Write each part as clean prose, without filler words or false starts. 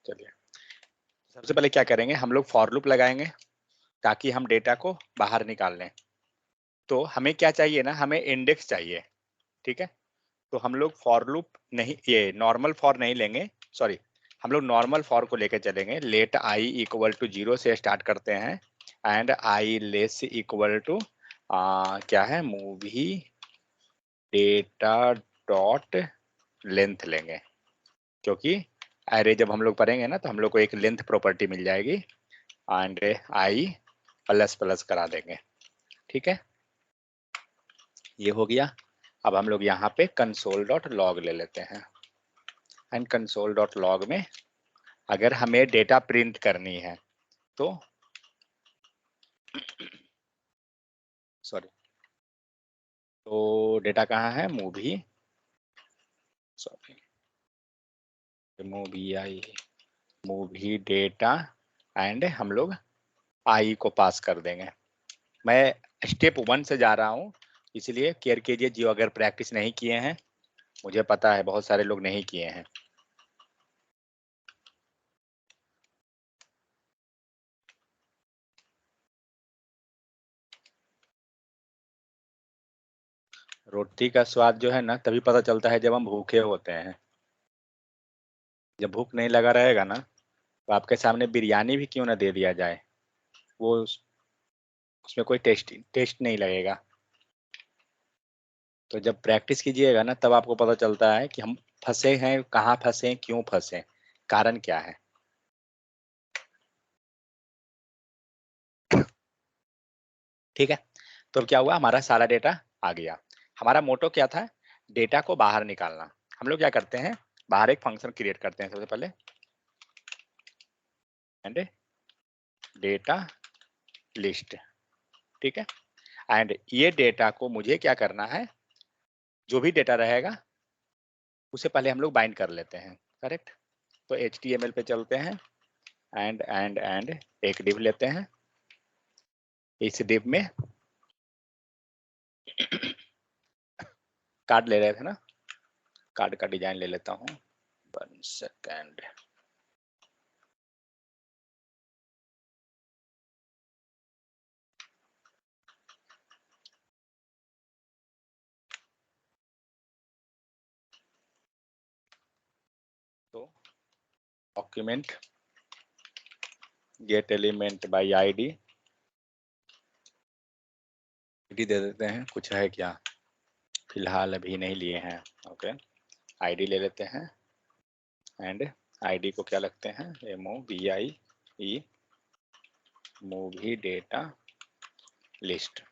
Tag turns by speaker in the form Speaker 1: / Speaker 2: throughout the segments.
Speaker 1: चलिए, सबसे पहले क्या करेंगे, हम लोग फॉर लूप लगाएंगे ताकि हम डेटा को बाहर निकाल लें। तो हमें क्या चाहिए ना, हमें इंडेक्स चाहिए, ठीक है। तो हम लोग फॉर लूप नहीं, ये नॉर्मल फॉर नहीं लेंगे, सॉरी, हम लोग नॉर्मल फॉर को लेकर चलेंगे। लेट आई इक्वल टू 0 से स्टार्ट करते हैं and I less equal to क्या है, मूवी डेटा डॉट लेंथ लेंगे, क्योंकि एरे जब हम लोग पढ़ेंगे ना तो हम लोग को एक लेंथ प्रॉपर्टी मिल जाएगी एंड आई प्लस प्लस करा देंगे, ठीक है। ये हो गया। अब हम लोग यहाँ पे कंसोल डॉट लॉग ले लेते हैं एंड कंसोल डॉट लॉग में अगर हमें डेटा प्रिंट करनी है तो सॉरी, तो डेटा कहाँ है, movie, sorry, movie I, movie data and हम लोग आई को पास कर देंगे। मैं स्टेप 1 से जा रहा हूँ, इसलिए केयर कीजिए जो अगर प्रैक्टिस नहीं किए हैं, मुझे पता है बहुत सारे लोग नहीं किए हैं। रोटी का स्वाद जो है ना तभी पता चलता है जब हम भूखे होते हैं। जब भूख नहीं लगा रहेगा ना तो आपके सामने बिरयानी भी क्यों ना दे दिया जाए, वो उसमें कोई टेस्ट नहीं लगेगा। तो जब प्रैक्टिस कीजिएगा ना तब आपको पता चलता है कि हम फंसे हैं, कहाँ फंसे, क्यों फंसे, कारण क्या है। ठीक है, तो अब क्या हुआ, हमारा सारा डेटा आ गया। हमारा मोटो क्या था, डेटा को बाहर निकालना। हम लोग क्या करते हैं, बाहर एक फंक्शन क्रिएट करते हैं सबसे पहले एंड डेटा लिस्ट, ठीक है। एंड ये डेटा को मुझे क्या करना है, जो भी डेटा रहेगा उसे पहले हम लोग बाइंड कर लेते हैं, करेक्ट। तो HTML पे चलते हैं एंड एक डिव लेते हैं। इस डिव में कार्ड ले रहे थे ना, कार्ड का डिजाइन ले लेता हूँ, 1 सेकेंड। तो document get element by ID दे देते हैं, कुछ है क्या, फिलहाल अभी नहीं लिए हैं। ओके, आईडी ले लेते हैं एंड आईडी को क्या लगते हैं, MOVIE मूवी डेटा लिस्ट।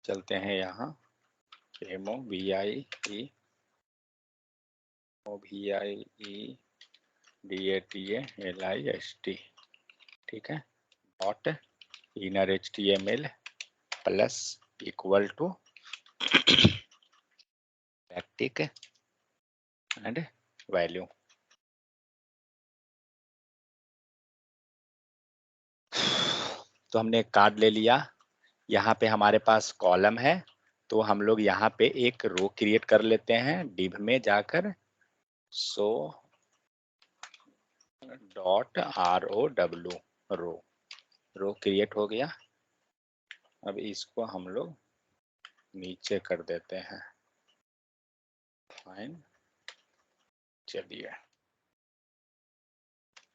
Speaker 1: चलते हैं यहाँ MOVIE DATALIST, ठीक है, dot inner HTML plus equal to backtick and value. तो हमने एक कार्ड ले लिया, यहाँ पे हमारे पास कॉलम है, तो हम लोग यहाँ पे एक रो क्रिएट कर लेते हैं डिव में जाकर, सो डॉट ROW रो क्रिएट हो गया। अब इसको हम लोग नीचे कर देते हैं, फाइन। चलिए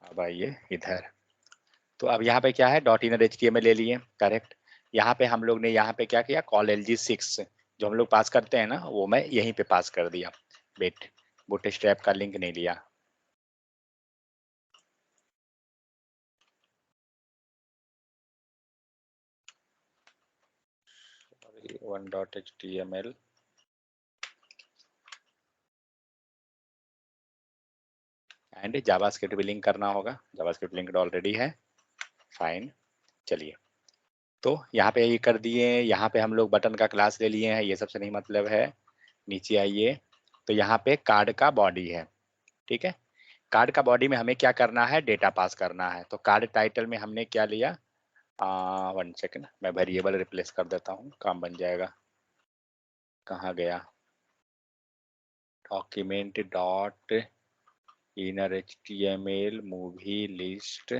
Speaker 1: अब आइए इधर, तो अब यहाँ पे क्या है, डॉट इनर HTML ले लिए, करेक्ट। यहाँ पे हम लोग ने यहाँ पे क्या किया, कॉल LG6 जो हम लोग पास करते हैं ना वो मैं यहीं पे पास कर दिया, बूटस्ट्रैप का लिंक नहीं लिया। One dot HTML and JavaScript भी लिंक करना होगा, जावास्क्रिप्ट लिंक्ड ऑलरेडी है, फाइन। चलिए, तो यहाँ पे ये कर दिए, यहाँ पे हम लोग बटन का क्लास ले लिए हैं, ये सबसे नहीं मतलब है। नीचे आइए, तो यहाँ पे कार्ड का बॉडी है, ठीक है। कार्ड का बॉडी में हमें क्या करना है, डेटा पास करना है। तो कार्ड टाइटल में हमने क्या लिया, 1 सेकेंड, मैं वेरिएबल रिप्लेस कर देता हूँ, काम बन जाएगा। कहाँ गया, document dot inner HTML movie list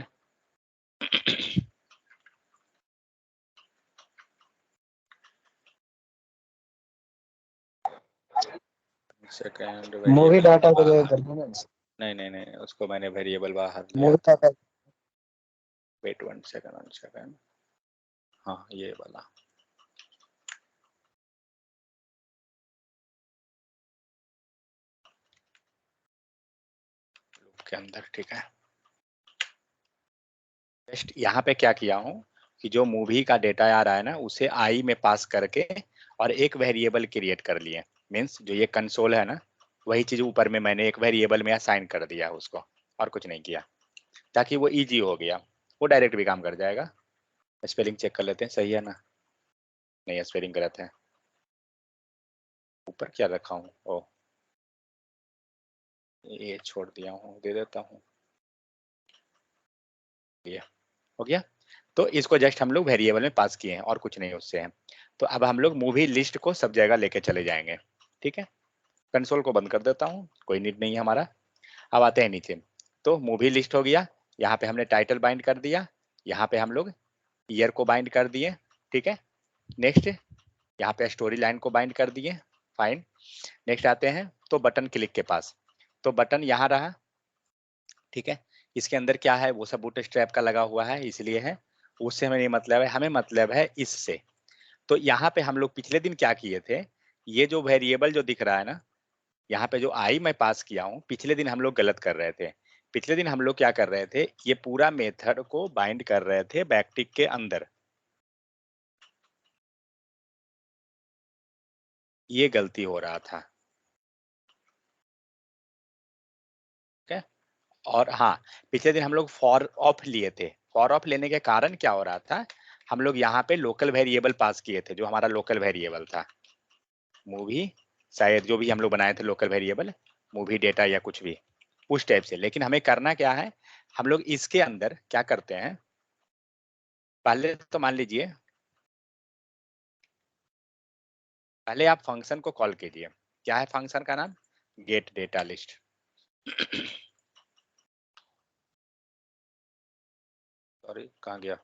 Speaker 1: second
Speaker 2: movie data को
Speaker 1: वेरिएबल
Speaker 2: कर दो ना।
Speaker 1: नहीं उसको मैंने वेरिएबल बाहर लिया
Speaker 2: मूवी
Speaker 1: था।
Speaker 2: डाटा
Speaker 1: वेट 1 सेकेंड हाँ ये वाला लूप के अंदर, ठीक है। जस्ट यहाँ पे क्या किया हूँ कि जो मूवी का डेटा आ रहा है ना उसे आई में पास करके और एक वेरिएबल क्रिएट कर लिए। मीन्स जो ये कंसोल है ना वही चीज ऊपर में मैंने एक वेरिएबल में असाइन कर दिया उसको, और कुछ नहीं किया, ताकि वो इजी हो गया, वो डायरेक्ट भी काम कर जाएगा। स्पेलिंग चेक कर लेते हैं, सही है ना? नहीं स्पेलिंग गलत है, ऊपर क्या रखा हूँ, ओ ये छोड़ दिया हूँ, दे देता हूँ, ये हो गया। तो इसको जस्ट हम लोग वेरिएबल में पास किए हैं और कुछ नहीं उससे है। तो अब हम लोग मूवी लिस्ट को सब जगह लेके चले जाएंगे, ठीक है। कंसोल को बंद कर देता हूँ, कोई नीड नहीं है हमारा। अब आते हैं नीचे, तो मूवी लिस्ट हो गया, यहाँ पे हमने टाइटल बाइंड कर दिया, यहाँ पे हम लोग ईयर को बाइंड कर दिए, ठीक है। नेक्स्ट यहाँ पे स्टोरी लाइन को बाइंड कर दिए, फाइन। नेक्स्ट आते हैं तो बटन क्लिक के पास, तो बटन यहाँ रहा, ठीक है। इसके अंदर क्या है वो सब बूटस्ट्रैप का लगा हुआ है इसलिए है, उससे हमें नहीं मतलब है, हमें मतलब है इससे। तो यहाँ पे हम लोग पिछले दिन क्या किए थे, ये जो वेरिएबल जो दिख रहा है ना यहाँ पे जो आई मैं पास किया हूँ, पिछले दिन हम लोग गलत कर रहे थे। पिछले दिन हम लोग क्या कर रहे थे, ये पूरा मेथड को बाइंड कर रहे थे बैकटिक के अंदर, ये गलती हो रहा था, ठीक है। और हाँ, पिछले दिन हम लोग फॉर ऑफ लिए थे, फॉर ऑफ लेने के कारण क्या हो रहा था, हम लोग यहाँ पे लोकल वेरिएबल पास किए थे, जो हमारा लोकल वेरिएबल था मूवी, शायद जो भी हम लोग बनाए थे लोकल वेरिएबल, मूवी डेटा या कुछ भी उस टाइप से। लेकिन हमें करना क्या है, हम लोग इसके अंदर क्या करते हैं, पहले तो मान लीजिए, पहले आप फंक्शन को कॉल कीजिए, क्या है फंक्शन का नाम, गेट डेटा लिस्ट। सॉरी कहाँ गया,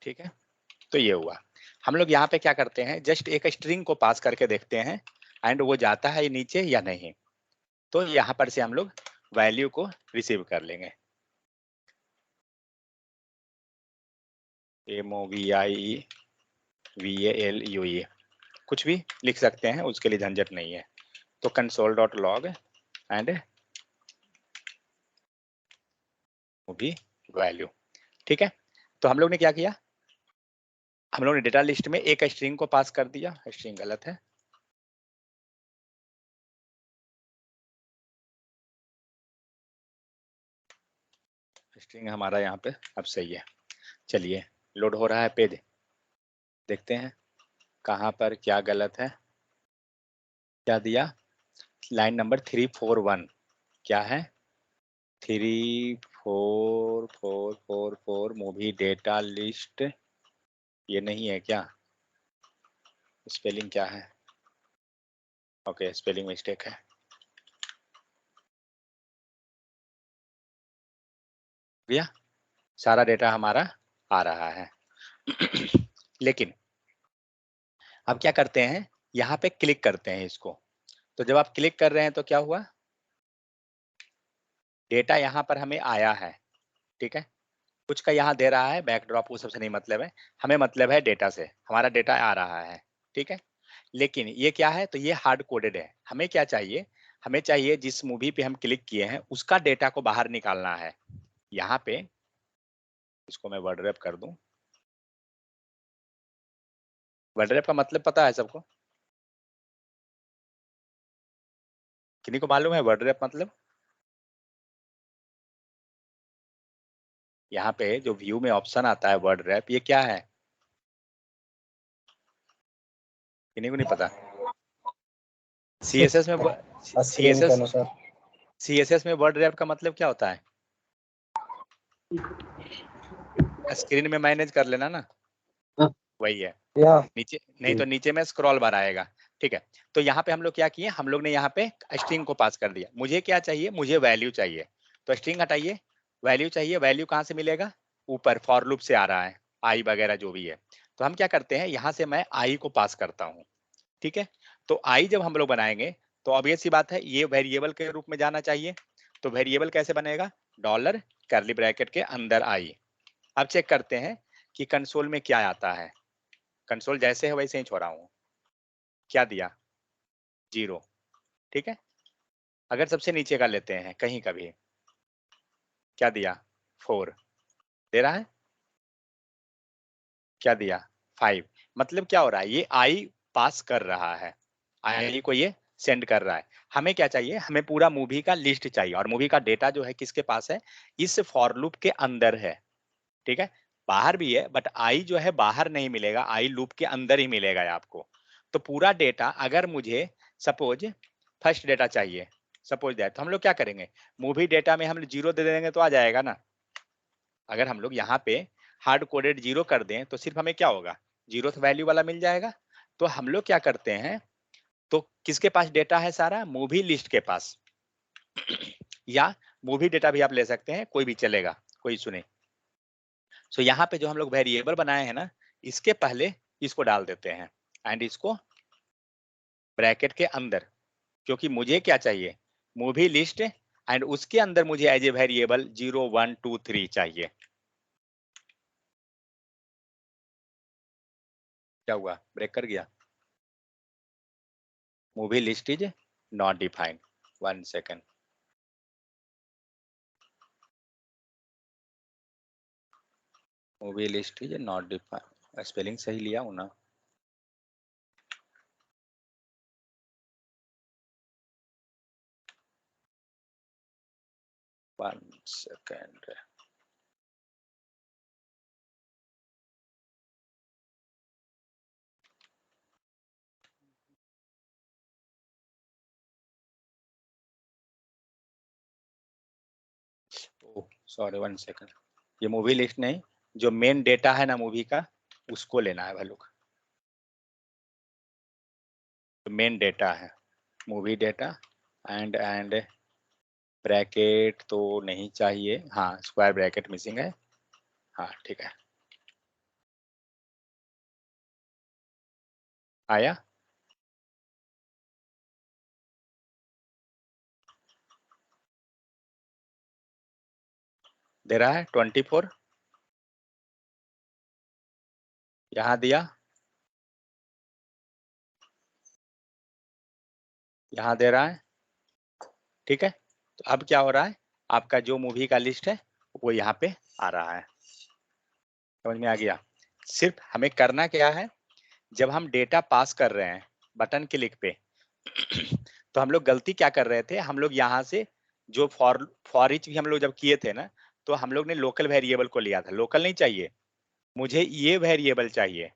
Speaker 1: ठीक है। तो ये हुआ, हम लोग यहाँ पे क्या करते हैं, जस्ट एक स्ट्रिंग को पास करके देखते हैं एंड वो जाता है नीचे या नहीं, तो यहाँ पर से हम लोग वैल्यू को रिसीव कर लेंगे। MOVIVALUE कुछ भी लिख सकते हैं, उसके लिए झंझट नहीं है। तो console.log एंड मूवी वैल्यू, ठीक है। तो हम लोग ने क्या किया, हम लोग ने डेटा लिस्ट में एक स्ट्रिंग को पास कर दिया, स्ट्रिंग गलत है, स्ट्रिंग हमारा यहाँ पे अब सही है। चलिए लोड हो रहा है पेज, देखते हैं कहाँ पर क्या गलत है। क्या दिया, लाइन नंबर 341, क्या है 34444 मूवी डेटा लिस्ट, ये नहीं है क्या, स्पेलिंग क्या है, ओके स्पेलिंग मिस्टेक है। भैया सारा डेटा हमारा आ रहा है। लेकिन अब क्या करते हैं, यहाँ पे क्लिक करते हैं इसको, तो जब आप क्लिक कर रहे हैं तो क्या हुआ, डेटा यहाँ पर हमें आया है, ठीक है। कुछ का यहाँ दे रहा है बैकड्रॉप, वो सबसे नहीं मतलब है, हमें मतलब है डेटा से, हमारा डेटा आ रहा है, ठीक है। लेकिन ये क्या है, तो ये हार्ड कोडेड है, हमें क्या चाहिए, हमें चाहिए जिस मूवी पे हम क्लिक किए हैं उसका डेटा को बाहर निकालना है। यहाँ पे इसको मैं वर्ड रैप कर दूं, वर्ड रैप का मतलब पता है सबको, किन्हीं को मालूम है वर्ड रैप मतलब, यहाँ पे जो व्यू में ऑप्शन आता है वर्ड रैप, ये क्या है? किन्हीं को नहीं पता? सीएसएस में
Speaker 2: स्क्रीन के
Speaker 1: सीएसएस
Speaker 2: अनुसार।
Speaker 1: सीएसएस में वर्ड रैप का मतलब क्या होता है? स्क्रीन में मैनेज कर लेना ना, वही है।
Speaker 2: या
Speaker 1: नीचे नहीं तो नीचे में स्क्रॉल बार आएगा। ठीक है, तो यहाँ पे हम लोग क्या किए, हम लोग ने यहाँ पे स्ट्रिंग को पास कर दिया। मुझे क्या चाहिए, मुझे वैल्यू चाहिए, तो स्ट्रिंग हटाइए, वैल्यू चाहिए। वैल्यू कहाँ से मिलेगा? ऊपर फॉर लूप से आ रहा है, आई वगैरह जो भी है। तो हम क्या करते हैं, यहाँ से मैं आई को पास करता हूँ। ठीक है, तो आई जब हम लोग बनाएंगे तो ऑब्वियस सी बात है ये वेरिएबल के रूप में जाना चाहिए। तो वेरिएबल कैसे बनेगा? डॉलर कर्ली ब्रैकेट के अंदर आई। अब चेक करते हैं कि कंसोल में क्या आता है। कंसोल जैसे है वैसे ही छोड़ा हूँ। क्या दिया? 0। ठीक है, अगर सबसे नीचे का लेते हैं कहीं का भी, क्या दिया? 4 दे रहा है। क्या दिया? 5। मतलब क्या हो रहा है, ये आई पास कर रहा है, आई को ये सेंड कर रहा है। हमें क्या चाहिए, हमें पूरा मूवी का लिस्ट चाहिए, और मूवी का डेटा जो है किसके पास है? इस फॉर लूप के अंदर है। ठीक है, बाहर भी है बट आई जो है बाहर नहीं मिलेगा, आई लूप के अंदर ही मिलेगा आपको। तो पूरा डेटा अगर मुझे सपोज फर्स्ट डेटा चाहिए, सपोज दैट, तो हम लोग क्या करेंगे, मूवी डेटा में हम 0 दे देंगे तो आ जाएगा ना। अगर हम लोग यहाँ पे हार्ड कोडेड 0 कर दें तो सिर्फ हमें क्या होगा, 0th वैल्यू वाला मिल जाएगा। तो हम लोग क्या करते हैं, तो किसके पास डेटा है सारा? मूवी लिस्ट के पास या मूवी डेटा भी आप ले सकते हैं, कोई भी चलेगा, कोई सुने। सो यहाँ पे जो हम लोग वेरिएबल बनाए हैं ना, इसके पहले इसको डाल देते हैं एंड इसको ब्रैकेट के अंदर, क्योंकि मुझे क्या चाहिए, मूवी लिस्ट, एंड उसके अंदर मुझे एज ए वेरिएबल 0 1 2 3 चाहिए। क्या हुआ, ब्रेक कर गया? Movie list is not defined, 1 second. Movie list is not defined, spelling सही लिया हूं ना? One second. Oh sorry, 1 second. ये मूवी लिस्ट नहीं, जो मेन डेटा है ना मूवी का, उसको लेना है भाई लोग। तो मेन डेटा है मूवी डेटा, एंड ब्रैकेट तो नहीं चाहिए, हाँ स्क्वायर ब्रैकेट मिसिंग है। हाँ ठीक है, आया। दे रहा है 24, यहाँ दिया, यहाँ दे रहा है। ठीक है, तो अब क्या हो रहा है, आपका जो मूवी का लिस्ट है वो यहाँ पे आ रहा है। समझ में आ गया? सिर्फ हमें करना क्या है, जब हम डेटा पास कर रहे हैं बटन क्लिक पे तो हम लोग गलती क्या कर रहे थे, हम लोग यहाँ से जो फॉर ईच भी हम लोग जब किए थे ना, तो हम लोग ने लोकल वेरिएबल को लिया था। लोकल नहीं चाहिए मुझे, ये वेरिएबल चाहिए,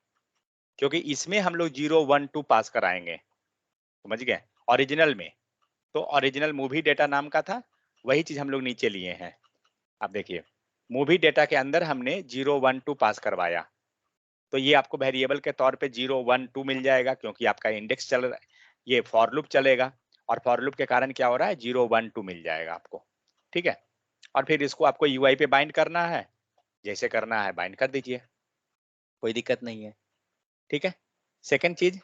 Speaker 1: क्योंकि इसमें हम लोग 0 1 2 पास कराएंगे। समझ गए? ओरिजिनल में तो ओरिजिनल मूवी डेटा नाम का था, वही चीज हम लोग नीचे लिए हैं। अब देखिए, मूवी डेटा के अंदर हमने 0 1 2 पास करवाया, तो ये आपको वेरिएबल के तौर पे 0 1 2 मिल जाएगा, क्योंकि आपका इंडेक्स चल रहा है, ये फॉर लूप चलेगा, और फॉर लूप के कारण क्या हो रहा है, 0 1 2 मिल जाएगा आपको। ठीक है, और फिर इसको आपको यूआई पे बाइंड करना है, जैसे करना है बाइंड कर दीजिए, कोई दिक्कत नहीं है। ठीक है, सेकंड चीज,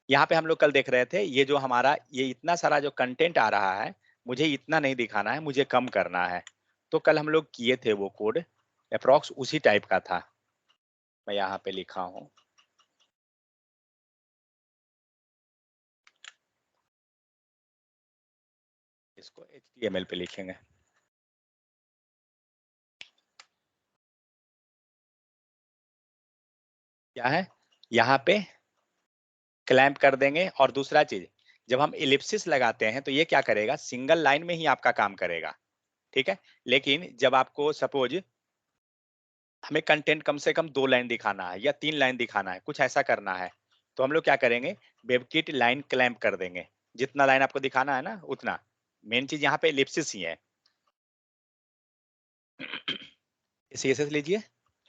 Speaker 1: यहाँ पे हम लोग कल देख रहे थे, ये जो हमारा ये इतना सारा जो कंटेंट आ रहा है, मुझे इतना नहीं दिखाना है, मुझे कम करना है। तो कल हम लोग किए थे वो कोड, अप्रॉक्स उसी टाइप का था। मैं यहाँ पे लिखा हूँ, इसको HTML पे लिखेंगे। क्या है, यहाँ पे क्लैंप कर देंगे, और दूसरा चीज, जब हम इलिप्सिस लगाते हैं तो ये क्या करेगा, सिंगल लाइन में ही आपका काम करेगा। ठीक है, लेकिन जब आपको सपोज हमें कंटेंट कम से कम 2 लाइन दिखाना है या 3 लाइन दिखाना है, कुछ ऐसा करना है। तो हम लोग क्या करेंगे, वेबकिट लाइन क्लैंप कर देंगे। जितना लाइन आपको दिखाना है ना उतना। मेन चीज़ यहाँ पे एलिप्सिस ही है। सीएसएस लीजिए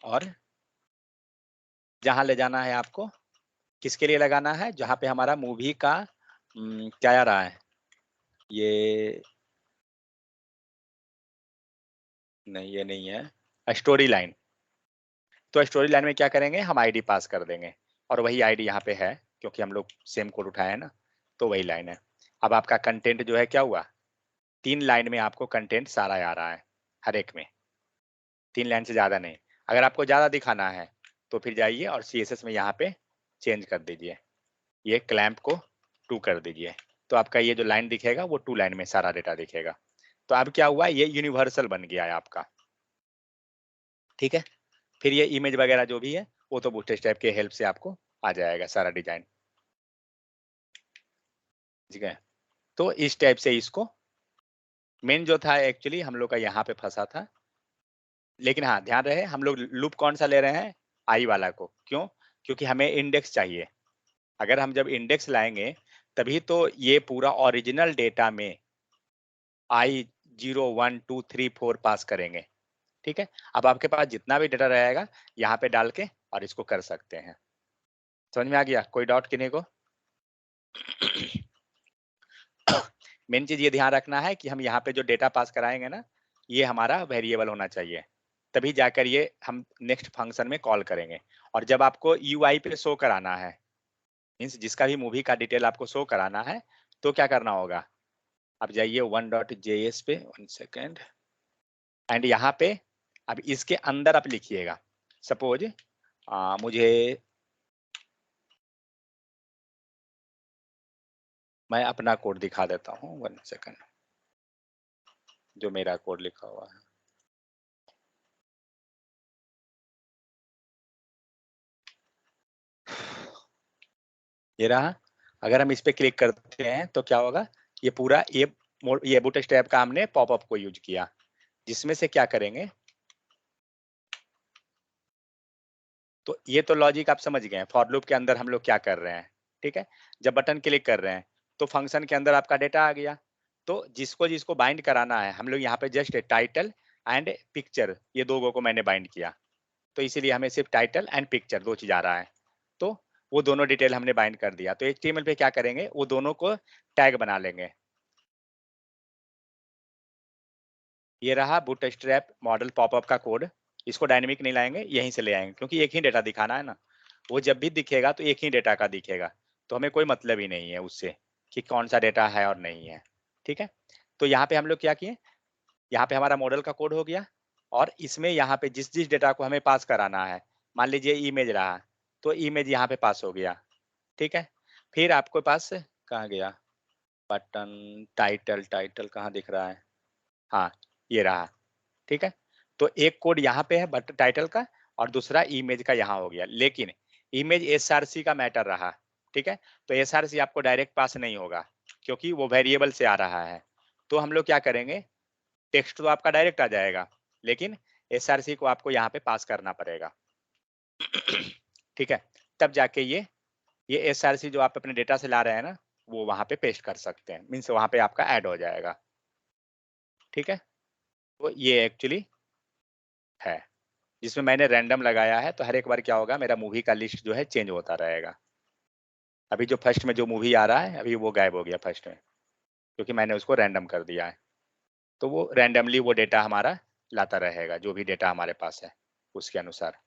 Speaker 1: और जहाँ ले जाना है आपको, किसके लिए लगाना है, जहाँ पे हमारा मूवी का क्या आ रहा है, ये नहीं, ये नहीं है, स्टोरी लाइन। तो स्टोरी लाइन में क्या करेंगे, हम आईडी पास कर देंगे और वही आईडी यहाँ पे है क्योंकि हम लोग सेम कोड उठाए हैं ना, तो वही लाइन है। अब आपका कंटेंट जो है क्या हुआ, 3 लाइन में आपको कंटेंट सारा आ रहा है हर एक में, 3 लाइन से ज़्यादा नहीं। अगर आपको ज़्यादा दिखाना है तो फिर जाइए और सीएसएस में यहाँ पे चेंज कर दीजिए, ये क्लैंप को 2 कर दीजिए, तो आपका ये जो लाइन दिखेगा वो 2 लाइन में सारा डेटा दिखेगा। तो अब क्या हुआ, ये यूनिवर्सल बन गया है आपका, ठीक है। फिर ये इमेज वगैरह जो भी है वो तो बूटस्ट्रैप के हेल्प से आपको आ जाएगा सारा डिजाइन, ठीक है। तो इस टाइप से इसको, मेन जो था एक्चुअली हम लोग का यहाँ पे फंसा था, लेकिन हाँ ध्यान रहे हम लोग लूप कौन सा ले रहे हैं, आई वाला को। क्यों, क्योंकि हमें इंडेक्स चाहिए। अगर हम जब इंडेक्स लाएंगे तभी तो ये पूरा ओरिजिनल डेटा में आई 0 1 2 3 4 पास करेंगे, ठीक है। अब आपके पास जितना भी डेटा रहेगा यहाँ पे डाल के और इसको कर सकते हैं। समझ में आ गया, कोई डाउट किन्हीं को? मेन चीज ये ध्यान रखना है कि हम यहाँ पे जो डेटा पास कराएंगे ना, ये हमारा वेरिएबल होना चाहिए, तभी जाकर ये हम नेक्स्ट फंक्शन में कॉल करेंगे। और जब आपको यूआई पे शो कराना है, मीन्स जिसका भी मूवी का डिटेल आपको शो कराना है, तो क्या करना होगा, आप जाइए 1.js पे, 1 सेकेंड, एंड यहाँ पे अब इसके अंदर आप लिखिएगा, सपोज मुझे, मैं अपना कोड दिखा देता हूँ, 1 सेकेंड, जो मेरा कोड लिखा हुआ है। ये रहा। अगर हम इस पे क्लिक करते हैं तो क्या होगा, ये पूरा ये बूटस्ट्रैप का हमने पॉपअप को यूज किया, जिसमें से क्या करेंगे, तो ये तो लॉजिक आप समझ गए, फॉर लूप के अंदर हम लोग क्या कर रहे हैं, ठीक है। जब बटन क्लिक कर रहे हैं तो फंक्शन के अंदर आपका डेटा आ गया, तो जिसको जिसको बाइंड कराना है, हम लोग यहाँ पे जस्ट टाइटल एंड पिक्चर, ये दो को मैंने बाइंड किया, तो इसीलिए हमें सिर्फ टाइटल एंड पिक्चर 2 चीज आ रहा है। तो वो दोनों डिटेल हमने बाइंड कर दिया, तो एचटीएमएल पे क्या करेंगे, वो दोनों को टैग बना लेंगे। ये रहा बूटस्ट्रैप मॉडल पॉपअप का कोड, इसको डायनेमिक नहीं लाएंगे, यहीं से ले आएंगे, क्योंकि एक ही डेटा दिखाना है ना, वो जब भी दिखेगा तो एक ही डेटा का दिखेगा, तो हमें कोई मतलब ही नहीं है उससे कि कौन सा डेटा है और नहीं है, ठीक है। तो यहाँ पे हम लोग क्या किए, यहाँ पे हमारा मॉडल का कोड हो गया, और इसमें यहाँ पे जिस जिस डेटा को हमें पास कराना है, मान लीजिए इमेज रहा, तो इमेज यहाँ पे पास हो गया, ठीक है। फिर आपके पास कहाँ गया बटन, टाइटल, टाइटल कहाँ दिख रहा है, हाँ ये रहा, ठीक है। तो एक कोड यहाँ पे है बट टाइटल का, और दूसरा इमेज का यहाँ हो गया, लेकिन इमेज एसआरसी का मैटर रहा, ठीक है। तो एसआरसी आपको डायरेक्ट पास नहीं होगा क्योंकि वो वेरिएबल से आ रहा है। तो हम लोग क्या करेंगे, टेक्स्ट तो आपका डायरेक्ट आ जाएगा, लेकिन एसआरसी को आपको यहाँ पे पास करना पड़ेगा, ठीक है। तब जाके ये एसआरसी जो आप अपने डेटा से ला रहे हैं ना, वो वहां पे पेस्ट कर सकते हैं, मीन्स वहां पे आपका ऐड हो जाएगा, ठीक है। तो ये एक्चुअली है, जिसमें मैंने रैंडम लगाया है, तो हर एक बार क्या होगा, मेरा मूवी का लिस्ट जो है चेंज होता रहेगा। अभी जो फर्स्ट में जो मूवी आ रहा है अभी वो गायब हो गया फर्स्ट में, क्योंकि मैंने उसको रैंडम कर दिया है। तो वो रैंडमली वो डेटा हमारा लाता रहेगा, जो भी डेटा हमारे पास है उसके अनुसार।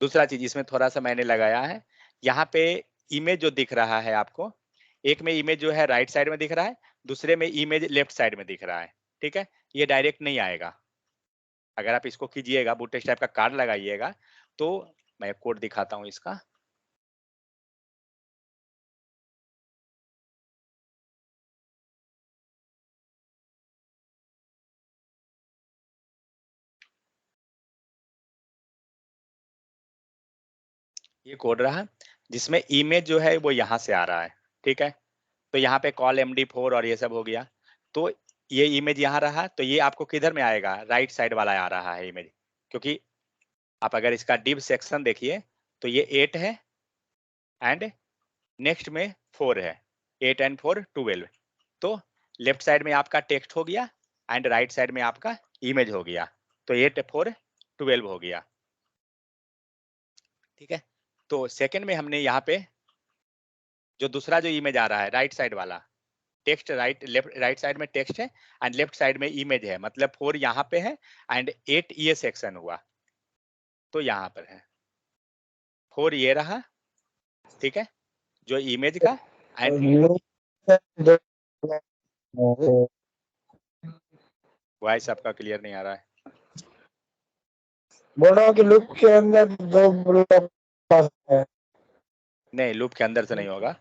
Speaker 1: दूसरा चीज इसमें थोड़ा सा मैंने लगाया है, यहाँ पे इमेज जो दिख रहा है आपको, एक में इमेज जो है राइट साइड में दिख रहा है, दूसरे में इमेज लेफ्ट साइड में दिख रहा है, ठीक है। ये डायरेक्ट नहीं आएगा, अगर आप इसको कीजिएगा, बूटस्ट्रैप का कार्ड लगाइएगा, तो मैं कोड दिखाता हूँ इसका। ये कोड रहा, जिसमें इमेज जो है वो यहाँ से आ रहा है, ठीक है। तो यहाँ पे कॉल MD4 और ये सब हो गया, तो ये इमेज यहाँ रहा, तो ये आपको किधर में आएगा, राइट साइड वाला आ रहा है इमेज, क्योंकि आप अगर इसका डिव सेक्शन देखिए तो ये 8 है एंड नेक्स्ट में 4 है, 8 एंड 4 12। तो लेफ्ट साइड में आपका टेक्स्ट हो गया एंड राइट साइड में आपका इमेज हो गया, तो 8 4 12 हो गया। ठीक है, तो सेकंड में हमने यहाँ पे जो दूसरा जो इमेज आ रहा है राइट साइड वाला, टेक्स्ट राइट साइड में टेक्स्ट है एंड लेफ्ट साइड में इमेज है, मतलब 4 यहाँ पे है एंड 8 ये सेक्शन हुआ, तो यहाँ पर है 4 ये रहा। ठीक है, जो इमेज का एंड वॉइस आपका क्लियर नहीं आ रहा है।
Speaker 2: बोल रहा हूँ कि लूप के अंदर दो ब्लॉक है।
Speaker 1: नहीं, लूप के अंदर से नहीं होगा।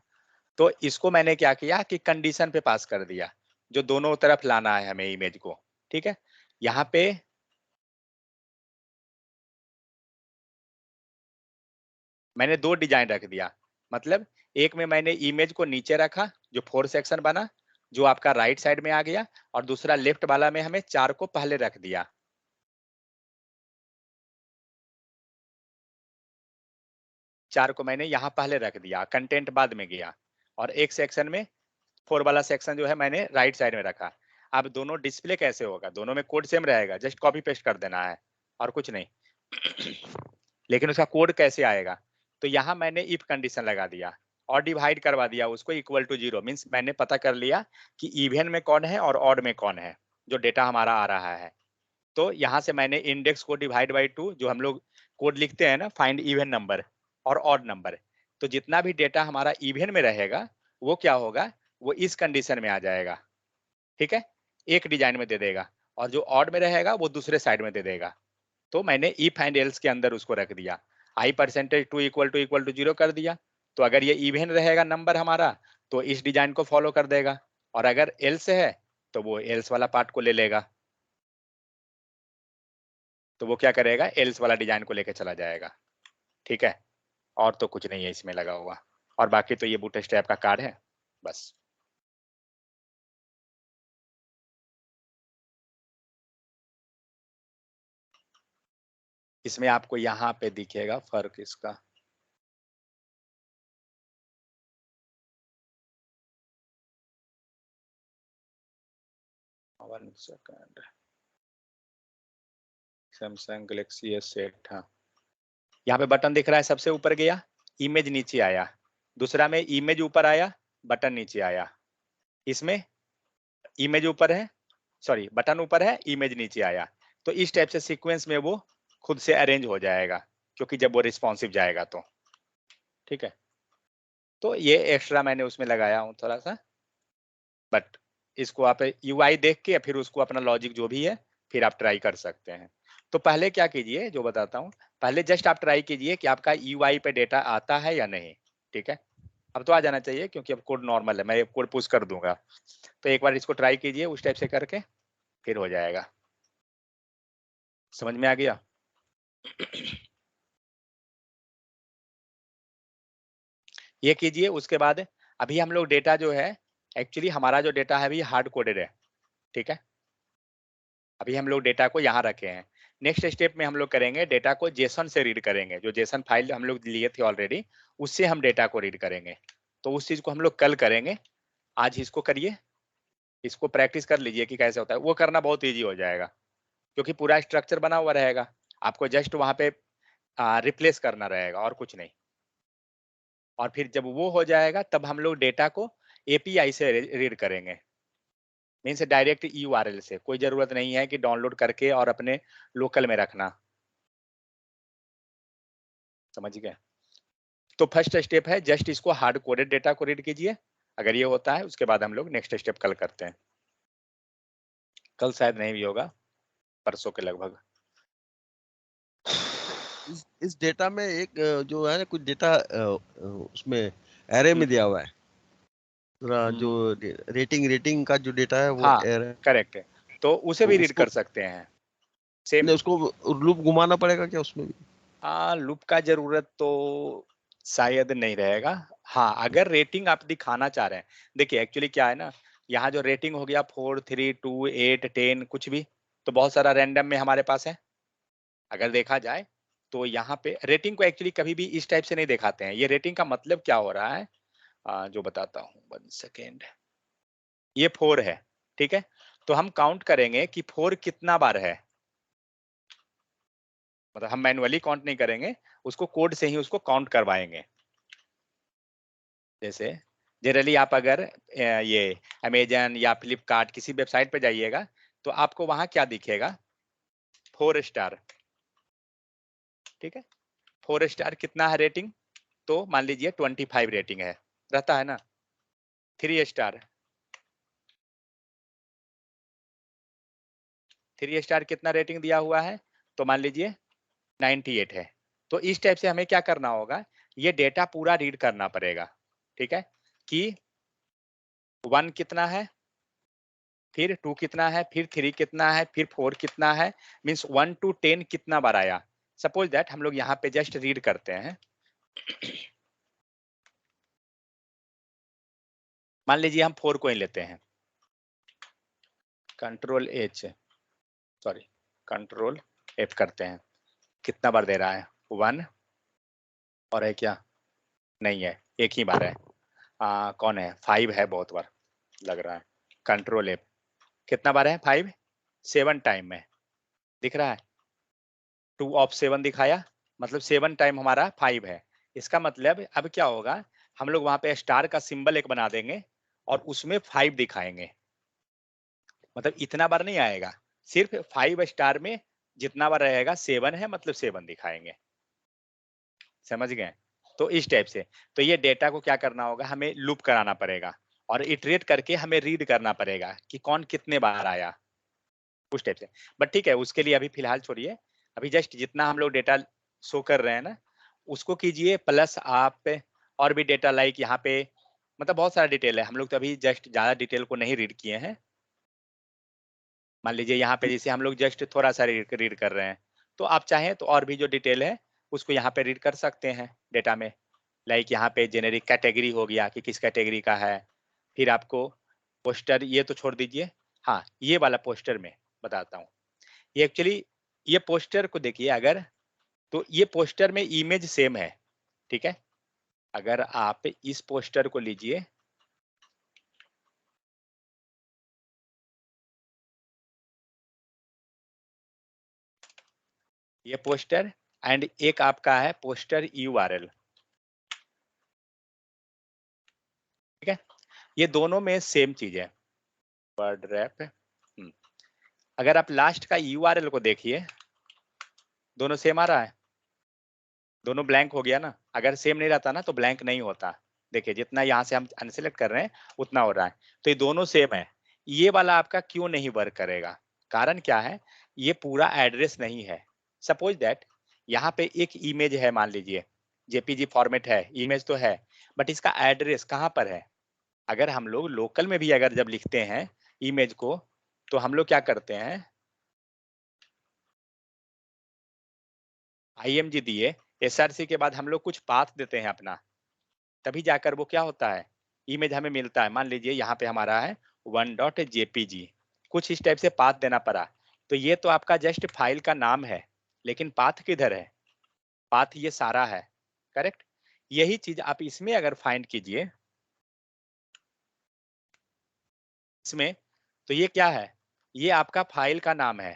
Speaker 1: तो इसको मैंने क्या किया कि कंडीशन पे पास कर दिया, जो दोनों तरफ लाना है हमें इमेज को। ठीक है, यहाँ पे मैंने 2 डिजाइन रख दिया, मतलब एक में मैंने इमेज को नीचे रखा जो 4 सेक्शन बना, जो आपका राइट साइड में आ गया, और दूसरा लेफ्ट वाला में हमें 4 को पहले रख दिया। चार को मैंने यहाँ पहले रख दिया, कंटेंट बाद में गया, और एक सेक्शन में 4 वाला सेक्शन जो है मैंने राइट साइड में रखा। अब दोनों डिस्प्ले कैसे होगा, दोनों में कोड सेम रहेगा, जस्ट कॉपी पेस्ट कर देना है और कुछ नहीं। लेकिन उसका कोड कैसे आएगा, तो यहाँ मैंने इफ कंडीशन लगा दिया और डिवाइड करवा दिया उसको इक्वल टू 0, मीन्स मैंने पता कर लिया कि इवन में कौन है और ऑड में कौन है, जो डेटा हमारा आ रहा है। तो यहाँ से मैंने इंडेक्स को डिवाइड बाई 2, जो हम लोग कोड लिखते हैं ना, फाइंड इवन नंबर और ऑड नंबर, तो जितना भी डेटा हमारा इवन में रहेगा वो क्या होगा, वो इस कंडीशन में आ जाएगा। ठीक है, एक डिजाइन में दे देगा, और जो ऑड में रहेगा वो दूसरे साइड में दे देगा। तो मैंने इफ एंड एल्स के अंदर उसको रख दिया, आई परसेंटेज टू इक्वल टू 0 कर दिया। तो अगर ये इवन रहेगा नंबर हमारा तो इस डिजाइन को फॉलो कर देगा, और अगर एल्स है तो वो एल्स वाला पार्ट को ले लेगा, तो वो क्या करेगा, एल्स वाला डिजाइन को लेके चला जाएगा। ठीक है, और तो कुछ नहीं है इसमें लगा हुआ, और बाकी तो ये बूटस्ट्रैप का कार्ड है बस। इसमें आपको यहाँ पे दिखेगा फर्क इसका। One second, Samsung Galaxy S8, हाँ यहाँ पे बटन दिख रहा है, सबसे ऊपर गया, इमेज नीचे आया, दूसरा में इमेज ऊपर आया, बटन नीचे आया। इसमें इमेज ऊपर है, सॉरी बटन ऊपर है, इमेज नीचे आया। तो इस टाइप से सीक्वेंस में वो खुद से अरेंज हो जाएगा, क्योंकि जब वो रिस्पॉन्सिव जाएगा तो। ठीक है, तो ये एक्स्ट्रा मैंने उसमें लगाया हूँ थोड़ा सा, बट इसको आप UI देख के फिर उसको अपना लॉजिक जो भी है फिर आप ट्राई कर सकते हैं। तो पहले क्या कीजिए, जो बताता हूँ, पहले जस्ट आप ट्राई कीजिए कि आपका UI पे डेटा आता है या नहीं। ठीक है, अब तो आ जाना चाहिए क्योंकि अब कोड नॉर्मल है, मैं कोड पुश कर दूंगा। तो एक बार इसको ट्राई कीजिए उस टाइप से करके, फिर हो जाएगा। समझ में आ गया? ये कीजिए, उसके बाद अभी हम लोग डेटा जो है, एक्चुअली हमारा जो डेटा है अभी हार्ड कोडेड है। ठीक है, अभी हम लोग डेटा को यहाँ रखे हैं। नेक्स्ट स्टेप में हम लोग करेंगे, डेटा को जेसन से रीड करेंगे, जो जेसन फाइल हम लोग लिए थे ऑलरेडी, उससे हम डेटा को रीड करेंगे। तो उस चीज को हम लोग कल करेंगे, आज इसको करिए, इसको प्रैक्टिस कर लीजिए कि कैसे होता है। वो करना बहुत ईजी हो जाएगा, क्योंकि पूरा स्ट्रक्चर बना हुआ रहेगा, आपको जस्ट वहां पे रिप्लेस करना रहेगा और कुछ नहीं। और फिर जब वो हो जाएगा तब हम लोग डेटा को API से रीड करेंगे, मीन्स डायरेक्ट URL से। कोई जरूरत नहीं है कि डाउनलोड करके और अपने लोकल में रखना। समझ गए? तो फर्स्ट स्टेप है जस्ट इसको हार्ड कोडेड डेटा को रीड कीजिए। अगर ये होता है उसके बाद हम लोग नेक्स्ट स्टेप कल करते हैं। कल शायद नहीं भी होगा, परसों के लगभग।
Speaker 3: इस डेटा में एक जो है ना कुछ डेटा उसमें एरे में दिया हुआ है, पूरा जो रेटिंग का जो डेटा है वो
Speaker 1: हाँ
Speaker 3: एरे,
Speaker 1: करेक्ट है, तो उसे
Speaker 3: तो
Speaker 1: भी रीड
Speaker 3: उसको
Speaker 1: कर सकते हैं सेम।
Speaker 3: उसको लूप घुमाना पड़ेगा क्या उसमें भी?
Speaker 1: लूप का जरूरत तो शायद नहीं रहेगा। हाँ, अगर रेटिंग आप दिखाना चाह रहे हैं, देखिए एक्चुअली क्या है ना, यहाँ जो रेटिंग हो गया 4, 3, 2, 8, 10 कुछ भी, तो बहुत सारा रैंडम में हमारे पास है। अगर देखा जाए तो यहाँ पे रेटिंग को एक्चुअली कभी भी इस टाइप से नहीं दिखाते हैं। ये रेटिंग का मतलब क्या हो रहा है, जो बताता हूँ, 1 सेकेंड। ये 4 है, ठीक है? तो हम काउंट करेंगे कि 4 कितना बार है, मतलब हम मैन्युअली काउंट नहीं करेंगे, उसको कोड से ही उसको काउंट करवाएंगे। जैसे जनरली आप अगर ये अमेजन या फ्लिपकार्ट किसी वेबसाइट पे जाइएगा, तो आपको वहां क्या दिखेगा, 4 स्टार, ठीक है? 4 स्टार कितना है रेटिंग, तो मान लीजिए 25 रेटिंग है, रहता है ना। 3 स्टार, 3 स्टार कितना रेटिंग दिया हुआ है, तो मान लीजिए 98 है। तो इस टाइप से हमें क्या करना होगा, ये डेटा पूरा रीड करना पड़ेगा, ठीक है? कि 1 कितना है, फिर 2 कितना है, फिर 3 कितना है, फिर 4 कितना है, मीन्स 1 to 10 कितना बार आया। सपोज दैट हम लोग यहाँ पे जस्ट रीड करते हैं। मान लीजिए हम 4 को ही लेते हैं, control H, sorry control F करते हैं, कितना बार दे रहा है, 1, और है क्या, नहीं है, एक ही बार है। कौन है, 5 है, बहुत बार लग रहा है। कंट्रोल एफ, कितना बार है, 5, 7 टाइम में दिख रहा है, 2 ऑफ 7 दिखाया, मतलब 7 टाइम हमारा 5 है। इसका मतलब अब क्या होगा, हम लोग वहां पे स्टार का सिंबल एक बना देंगे और उसमें 5 दिखाएंगे, मतलब इतना बार नहीं आएगा, सिर्फ 5 स्टार में जितना बार रहेगा 7 है, मतलब 7 दिखाएंगे। समझ गए? तो इस टाइप से, तो ये डेटा को क्या करना होगा, हमें लूप कराना पड़ेगा और इटरेट करके हमें रीड करना पड़ेगा कि कौन कितने बार आया, उस टाइप से। बट ठीक है, उसके लिए अभी फिलहाल छोड़िए, अभी जस्ट जितना हम लोग डेटा शो कर रहे हैं ना, उसको कीजिए, प्लस आप और भी डेटा लाइक यहाँ पे, मतलब बहुत सारा डिटेल है, हम लोग तो अभी जस्ट ज्यादा डिटेल को नहीं रीड किए हैं। मान लीजिए यहाँ पे जैसे हम लोग जस्ट थोड़ा सा रीड कर रहे हैं, तो आप चाहें तो और भी जो डिटेल है उसको यहाँ पे रीड कर सकते हैं डेटा में। लाइक यहाँ पे जेनेरिक कैटेगरी हो गया कि किस कैटेगरी का है, फिर आपको पोस्टर, ये तो छोड़ दीजिए। हाँ, ये वाला पोस्टर में बताता हूँ, ये एक्चुअली, ये पोस्टर को देखिए अगर, तो ये पोस्टर में इमेज सेम है, ठीक है? अगर आप इस पोस्टर को लीजिए, ये पोस्टर एंड एक आपका है पोस्टर यूआरएल, ठीक है? ये दोनों में सेम चीज है, वर्ड रैप। अगर आप लास्ट का यूआरएल को देखिए, दोनों सेम आ रहा है, दोनों ब्लैंक हो गया ना। अगर सेम नहीं रहता ना तो ब्लैंक नहीं होता। देखिए जितना यहाँ से हम अनसेलेक्ट कर रहे हैं उतना हो रहा है, तो ये दोनों सेम है। ये वाला आपका क्यों नहीं वर्क करेगा, कारण क्या है, ये पूरा एड्रेस नहीं है। सपोज दैट यहाँ पे एक इमेज है, मान लीजिए जेपीजी फॉर्मेट है, इमेज तो है, बट इसका एड्रेस कहाँ पर है। अगर हम लोग लोकल में भी अगर जब लिखते हैं इमेज को, तो हम लोग क्या करते हैं, आईएमजी दिए, एसआरसी के बाद हम लोग कुछ पाथ देते हैं अपना, तभी जाकर वो क्या होता है, इमेज हमें मिलता है। मान लीजिए यहाँ पे हमारा है 1.jpg, कुछ इस टाइप से पाथ देना पड़ा। तो ये तो आपका जस्ट फाइल का नाम है, लेकिन पाथ किधर है, पाथ ये सारा है, करेक्ट? यही चीज आप इसमें अगर फाइंड कीजिए, इसमें, तो ये क्या है, ये आपका फाइल का नाम है,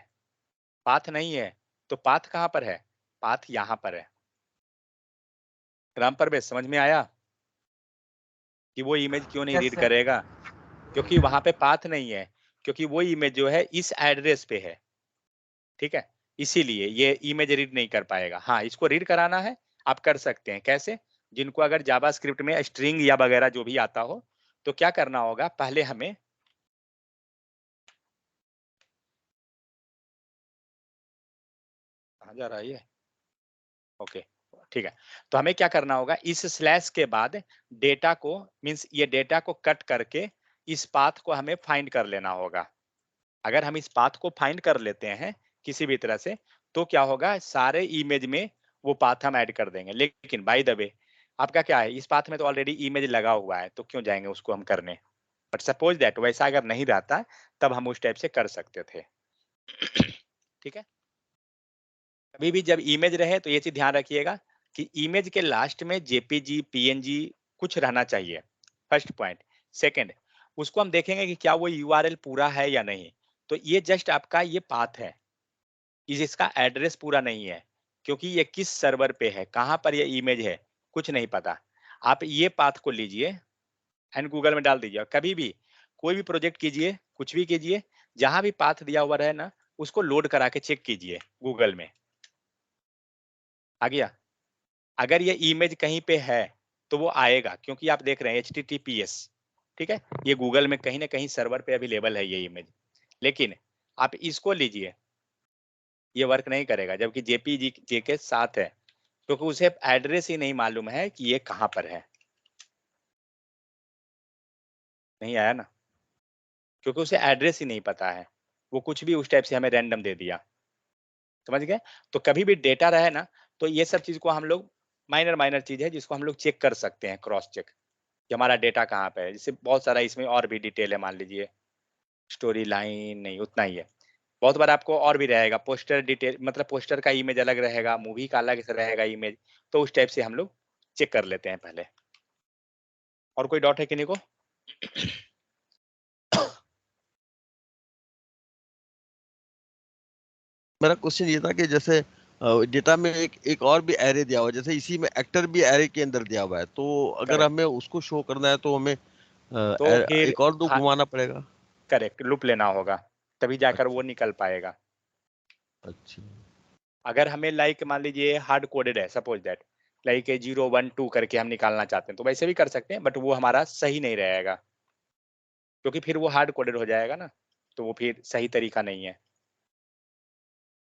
Speaker 1: पाथ नहीं है। तो पाथ कहाँ पर है, पाथ यहाँ पर है। राम परवेश, समझ में आया कि वो इमेज क्यों नहीं
Speaker 2: यस
Speaker 1: रीड
Speaker 2: सर।
Speaker 1: करेगा, क्योंकि वहां पे पाथ नहीं है, क्योंकि वो इमेज जो है इस एड्रेस पे है, ठीक है? इसीलिए ये इमेज रीड नहीं कर पाएगा। हाँ, इसको रीड कराना है, आप कर सकते हैं। कैसे? जिनको अगर जावास्क्रिप्ट में स्ट्रिंग या वगैरह जो भी आता हो, तो क्या करना होगा, पहले हमें, कहाँ जा रहा है ये, ओके, ठीक है। तो हमें क्या करना होगा, इस स्लैश के बाद डेटा को, मीन्स ये डेटा को कट करके इस पाथ को हमें फाइंड कर लेना होगा। अगर हम इस पाथ को फाइंड कर लेते हैं किसी भी तरह से, तो क्या होगा, सारे इमेज में वो पाथ हम ऐड कर देंगे। लेकिन बाय द वे आपका क्या है, इस पाथ में तो ऑलरेडी इमेज लगा हुआ है, तो क्यों जाएंगे उसको हम करने। बट सपोज दैट वैसा अगर नहीं रहता, तब हम उस टाइप से कर सकते थे। ठीक है? कभी भी जब इमेज रहे तो ये चीज ध्यान रखिएगा कि इमेज के लास्ट में जेपीजी पीएनजी कुछ रहना चाहिए, फर्स्ट पॉइंट। सेकंड, उसको हम देखेंगे कि क्या वो यूआरएल पूरा है या नहीं। तो ये जस्ट आपका ये पाथ है, इसका एड्रेस पूरा नहीं है, क्योंकि ये किस सर्वर पे है, कहाँ पर ये इमेज है, कुछ नहीं पता। आप ये पाथ को लीजिए एंड गूगल में डाल दीजिए। कभी भी कोई भी प्रोजेक्ट कीजिए, कुछ भी कीजिए, जहां भी पाथ दिया हुआ रहे ना, उसको लोड करा के चेक कीजिए गूगल में। आ गया? अगर ये इमेज कहीं पे है तो वो आएगा, क्योंकि आप देख रहे हैं HTTPS, ठीक है, ये गूगल में कहीं ना कहीं सर्वर पे अवेलेबल है ये इमेज। लेकिन आप इसको लीजिए, ये वर्क नहीं करेगा, जबकि जेपीजी जे के साथ है, क्योंकि उसे एड्रेस ही नहीं मालूम है कि ये कहां पर है। नहीं आया ना, क्योंकि उसे एड्रेस ही नहीं पता है, वो कुछ भी उस टाइप से हमें रैंडम दे दिया। समझ गए? तो कभी भी डेटा रहे ना, तो ये सब चीज को हम लोग, माइनर माइनर चीज है जिसको हम लोग चेक कर सकते हैं, क्रॉस चेक कि हमारा डेटा कहाँ पे है। जैसे बहुत सारा इसमें और भी डिटेल है, मान लीजिए स्टोरी लाइन नहीं, उतना ही है। बहुत बार आपको और भी रहेगा, पोस्टर डिटेल, मतलब पोस्टर का इमेज अलग रहेगा, मूवी का अलग से रहेगा इमेज। तो उस टाइप से हम लोग चेक कर लेते हैं पहले। और कोई डाउट है किन्हीं को?
Speaker 3: मेरा क्वेश्चन ये था कि जैसे डेटा में एक एक और भी एरे दिया हुआ है, जैसे इसी में एक्टर भी एरे के अंदर दिया हुआ है, तो अगर
Speaker 1: करेक्ट।
Speaker 3: हमें उसको शो करना है तो हमें
Speaker 1: तो फिर
Speaker 3: एक और दो
Speaker 1: हाँ,
Speaker 3: घुमाना पड़ेगा।
Speaker 1: करेक्ट, लूप लेना होगा, तभी जाकर वो
Speaker 3: अच्छा।
Speaker 1: निकल पाएगा।
Speaker 3: अच्छा।
Speaker 1: अगर हमें लाइक मान लीजिए हार्ड कोडेड है, सपोज दैट लाइक 0 1 2 करके हम निकालना चाहते हैं, तो वैसे भी कर सकते हैं, बट वो हमारा सही नहीं रहेगा, क्योंकि फिर वो हार्ड कोडेड हो जाएगा ना, तो वो फिर सही तरीका नहीं है।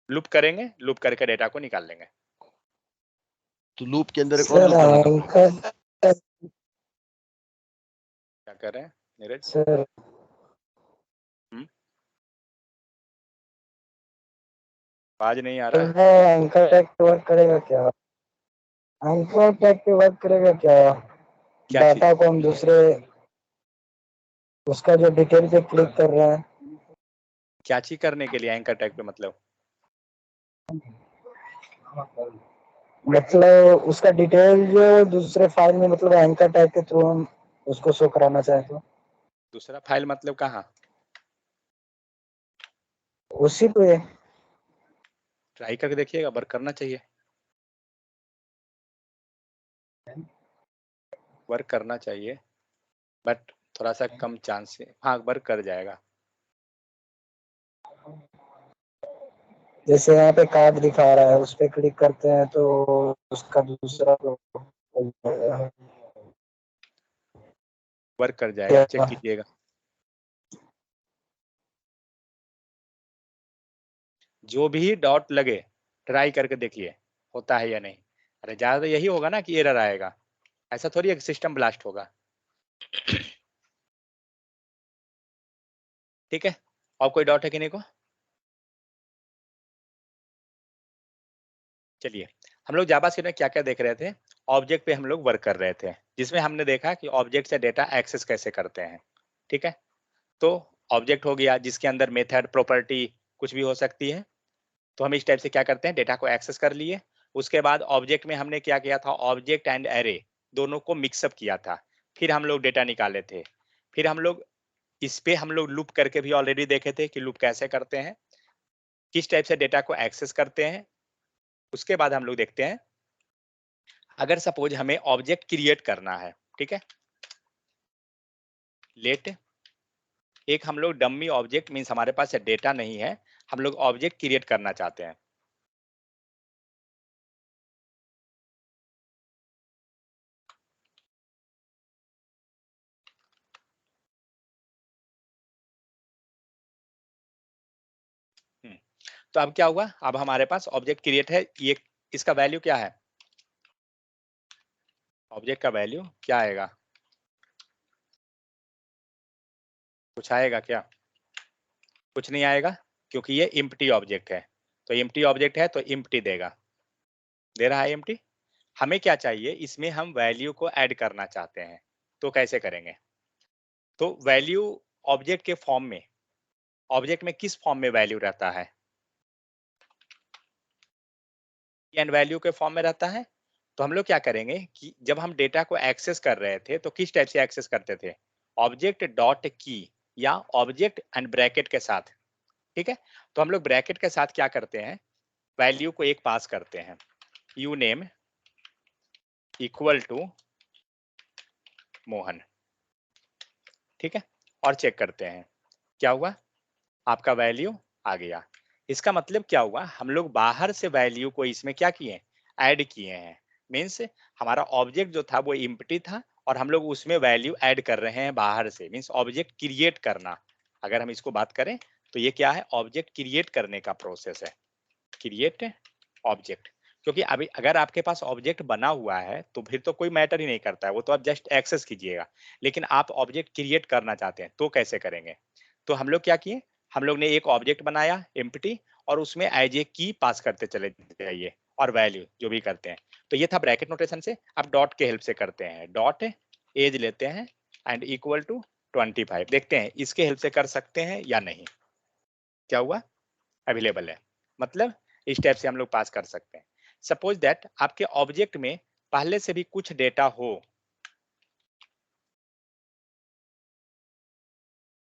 Speaker 1: लूप करेंगे, लूप करके डेटा को निकाल लेंगे।
Speaker 3: तो लूप के अंदर एक और
Speaker 2: सर
Speaker 3: लूप लगाना पड़ेगा।
Speaker 2: एंकर,
Speaker 1: क्या कर रहे हैं नीरज?
Speaker 2: सर
Speaker 1: हम्म, आवाज नहीं आ रहा है।
Speaker 2: एंकर टैग पे वर्क करेगा क्या? एंकर टैग पे वर्क करेगा क्या?
Speaker 1: क्या चीज?
Speaker 2: डाटा को हम दूसरे, उसका जो डिटेल पे क्लिक कर रहे हैं,
Speaker 1: क्या चीज करने के लिए एंकर टैग पे मतलब?
Speaker 2: मतलब उसका डिटेल जो दूसरे फाइल में, मतलब एंकर टैग के थ्रू हम उसको शो कराना चाहे तो
Speaker 1: दूसरा फाइल मतलब कहाँ?
Speaker 2: उसी पे।
Speaker 1: ट्राई करके देखिएगा, वर्क करना चाहिए, वर्क करना चाहिए, बट थोड़ा सा कम चांस है। हाँ, वर्क कर जाएगा।
Speaker 2: जैसे यहाँ पे कार्ड दिखा रहा है, उस पे क्लिक करते हैं तो उसका दूसरा
Speaker 1: वर्क कर जाएगा, चेक
Speaker 2: क्या?
Speaker 1: कीजिएगा। जो भी डॉट लगे ट्राई करके देखिए होता है या नहीं। अरे ज्यादा यही होगा ना कि एरर आएगा, ऐसा थोड़ी एक सिस्टम ब्लास्ट होगा। ठीक है, और कोई डाउट है किन्हीं को? चलिए, हम लोग जावास्क्रिप्ट में क्या क्या देख रहे थे। ऑब्जेक्ट पे हम लोग वर्क कर रहे थे, जिसमें हमने देखा कि ऑब्जेक्ट से डेटा एक्सेस कैसे करते हैं। ठीक है, तो ऑब्जेक्ट हो गया जिसके अंदर मेथड प्रॉपर्टी कुछ भी हो सकती है। तो हम इस टाइप से क्या करते हैं, डेटा को एक्सेस कर लिए। उसके बाद ऑब्जेक्ट में हमने क्या किया था, ऑब्जेक्ट एंड एरे दोनों को मिक्सअप किया था। फिर हम लोग डेटा निकाले थे। फिर हम लोग इस पे हम लोग लूप करके भी ऑलरेडी देखे थे कि लूप कैसे करते हैं, किस टाइप से डेटा को एक्सेस करते हैं। उसके बाद हम लोग देखते हैं, अगर सपोज हमें ऑब्जेक्ट क्रिएट करना है, ठीक है, लेट एक हम लोग डम्मी ऑब्जेक्ट, मीन्स हमारे पास डेटा नहीं है, हम लोग ऑब्जेक्ट क्रिएट करना चाहते हैं। हम्म, तो अब क्या हुआ, अब हमारे पास ऑब्जेक्ट क्रिएट है। ये इसका वैल्यू क्या है, ऑब्जेक्ट का वैल्यू क्या आएगा, कुछ आएगा क्या? कुछ नहीं आएगा, क्योंकि ये इम्प्टी ऑब्जेक्ट है। तो इम्प्टी ऑब्जेक्ट है तो इम्प्टी देगा, दे रहा है इम्प्टी। हमें क्या चाहिए, इसमें हम वैल्यू को ऐड करना चाहते हैं। तो कैसे करेंगे, तो वैल्यू ऑब्जेक्ट के फॉर्म में, ऑब्जेक्ट में किस फॉर्म में वैल्यू रहता है, एंड वैल्यू के फॉर्म में रहता है। तो हम लोग क्या करेंगे कि जब हम डेटा को एक्सेस कर रहे थे तो किस टाइप से एक्सेस करते थे, ऑब्जेक्ट डॉट की या ऑब्जेक्ट एंड ब्रैकेट के साथ। ठीक है, तो हम लोग ब्रैकेट के साथ क्या करते हैं, वैल्यू को एक पास करते हैं, uname equal to Mohan. ठीक है, और चेक करते हैं क्या हुआ, आपका वैल्यू आ गया। इसका मतलब क्या हुआ, हम लोग बाहर से वैल्यू को इसमें क्या किए, ऐड किए हैं। मीन्स हमारा ऑब्जेक्ट जो था वो इम्प्टी था और हम लोग उसमें वैल्यू ऐड कर रहे हैं बाहर से, मीन्स ऑब्जेक्ट क्रिएट करना। अगर हम इसको बात करें तो ये क्या है, ऑब्जेक्ट क्रिएट करने का प्रोसेस है, क्रिएट ऑब्जेक्ट। क्योंकि अभी अगर आपके पास ऑब्जेक्ट बना हुआ है तो फिर तो कोई मैटर ही नहीं करता है, वो तो आप जस्ट एक्सेस कीजिएगा। लेकिन आप ऑब्जेक्ट क्रिएट करना चाहते हैं तो कैसे करेंगे, तो हम लोग क्या किए, हम लोग ने एक ऑब्जेक्ट बनाया एम्प्टी और उसमें एज ए की पास करते चले जाइए और वैल्यू जो भी करते हैं। तो ये था ब्रैकेट नोटेशन से। अब डॉट के हेल्प से करते हैं, डॉट एज लेते हैं एंड इक्वल टू 25। देखते हैं इसके हेल्प से कर सकते हैं या नहीं। क्या हुआ, अवेलेबल है, मतलब इस टाइप से हम लोग पास कर सकते हैं। सपोज दैट आपके ऑब्जेक्ट में पहले से भी कुछ डेटा हो,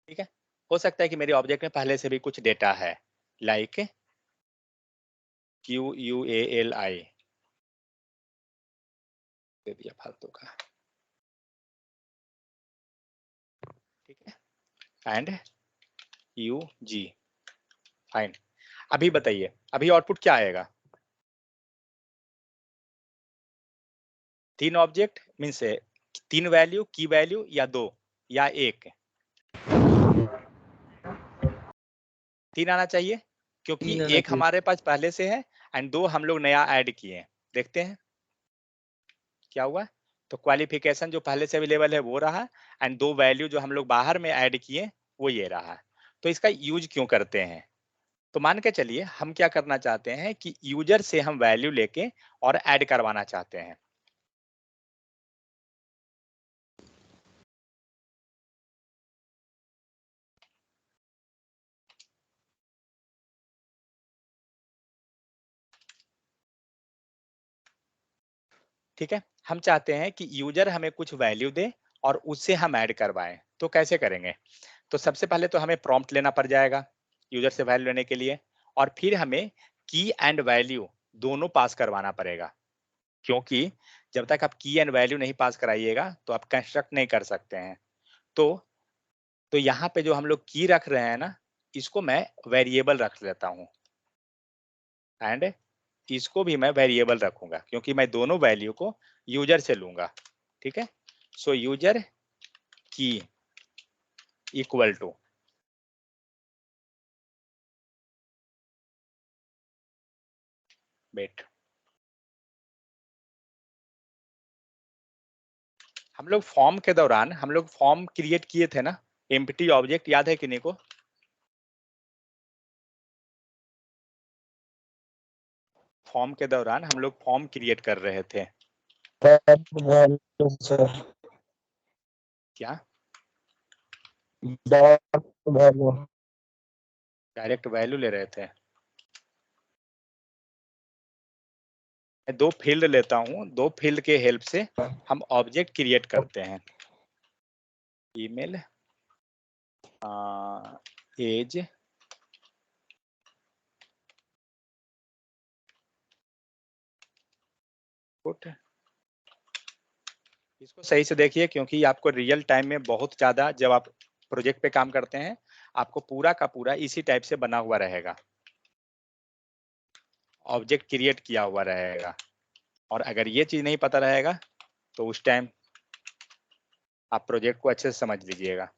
Speaker 1: ठीक है, हो सकता है कि मेरे ऑब्जेक्ट में पहले से भी कुछ डेटा है, लाइक QUALI दे दिया फालतू का, ठीक है, एंड UG, फाइन। अभी बताइए अभी आउटपुट क्या आएगा, तीन ऑब्जेक्ट मीन्स तीन वैल्यू, की वैल्यू या दो या एक, तीन आना चाहिए क्योंकि
Speaker 3: तीन आना
Speaker 1: एक
Speaker 3: चाहिए।
Speaker 1: हमारे पास पहले से है एंड दो हम लोग नया ऐड किए हैं। देखते हैं क्या हुआ, तो क्वालिफिकेशन जो पहले से अवेलेबल है वो रहा एंड दो वैल्यू जो हम लोग बाहर में ऐड किए वो ये रहा। तो इसका यूज क्यों करते हैं, तो मान के चलिए हम क्या करना चाहते हैं कि यूजर से हम वैल्यू लेके और ऐड करवाना चाहते हैं। ठीक है, हम चाहते हैं कि यूजर हमें कुछ वैल्यू दे और उससे हम ऐड करवाएं। तो कैसे करेंगे, तो सबसे पहले तो हमें प्रॉम्प्ट लेना पड़ जाएगा यूजर से वैल्यू लेने के लिए, और फिर हमें की एंड वैल्यू दोनों पास करवाना पड़ेगा। क्योंकि जब तक आप की एंड वैल्यू नहीं पास कराइएगा तो आप कंस्ट्रक्ट नहीं कर सकते हैं। तो यहाँ पे जो हम लोग की रख रहे हैं ना, इसको मैं वेरिएबल रख लेता हूँ एंड इसको भी मैं वेरिएबल रखूंगा क्योंकि मैं दोनों वैल्यू को यूजर से लूंगा। ठीक है, सो यूजर की इक्वल टू, वेट, हम लोग फॉर्म के दौरान हम लोग फॉर्म क्रिएट किए थे ना, एम्प्टी ऑब्जेक्ट, याद है किन्हीं को, फॉर्म के दौरान हम लोग फॉर्म क्रिएट कर रहे थे।
Speaker 2: सर
Speaker 1: क्या,
Speaker 2: डॉट वैल्यू
Speaker 1: डायरेक्ट वैल्यू ले रहे थे, मैं दो फील्ड लेता हूँ, दो फील्ड के हेल्प से हम ऑब्जेक्ट क्रिएट करते हैं। ईमेल एज पुट, इसको सही से देखिए क्योंकि आपको रियल टाइम में बहुत ज्यादा, जब आप प्रोजेक्ट पे काम करते हैं आपको पूरा का पूरा इसी टाइप से बना हुआ रहेगा, ऑब्जेक्ट क्रिएट किया हुआ रहेगा। और अगर ये चीज नहीं पता रहेगा तो उस टाइम आप प्रोजेक्ट को अच्छे से समझ लीजिएगा।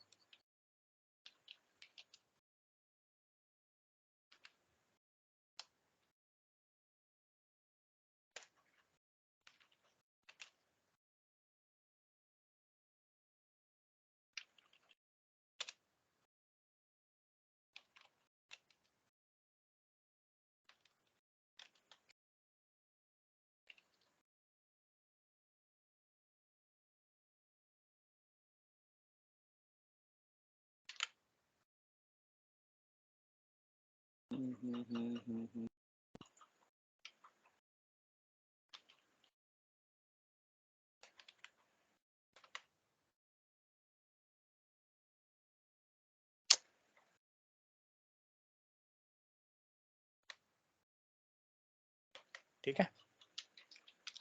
Speaker 1: ठीक है,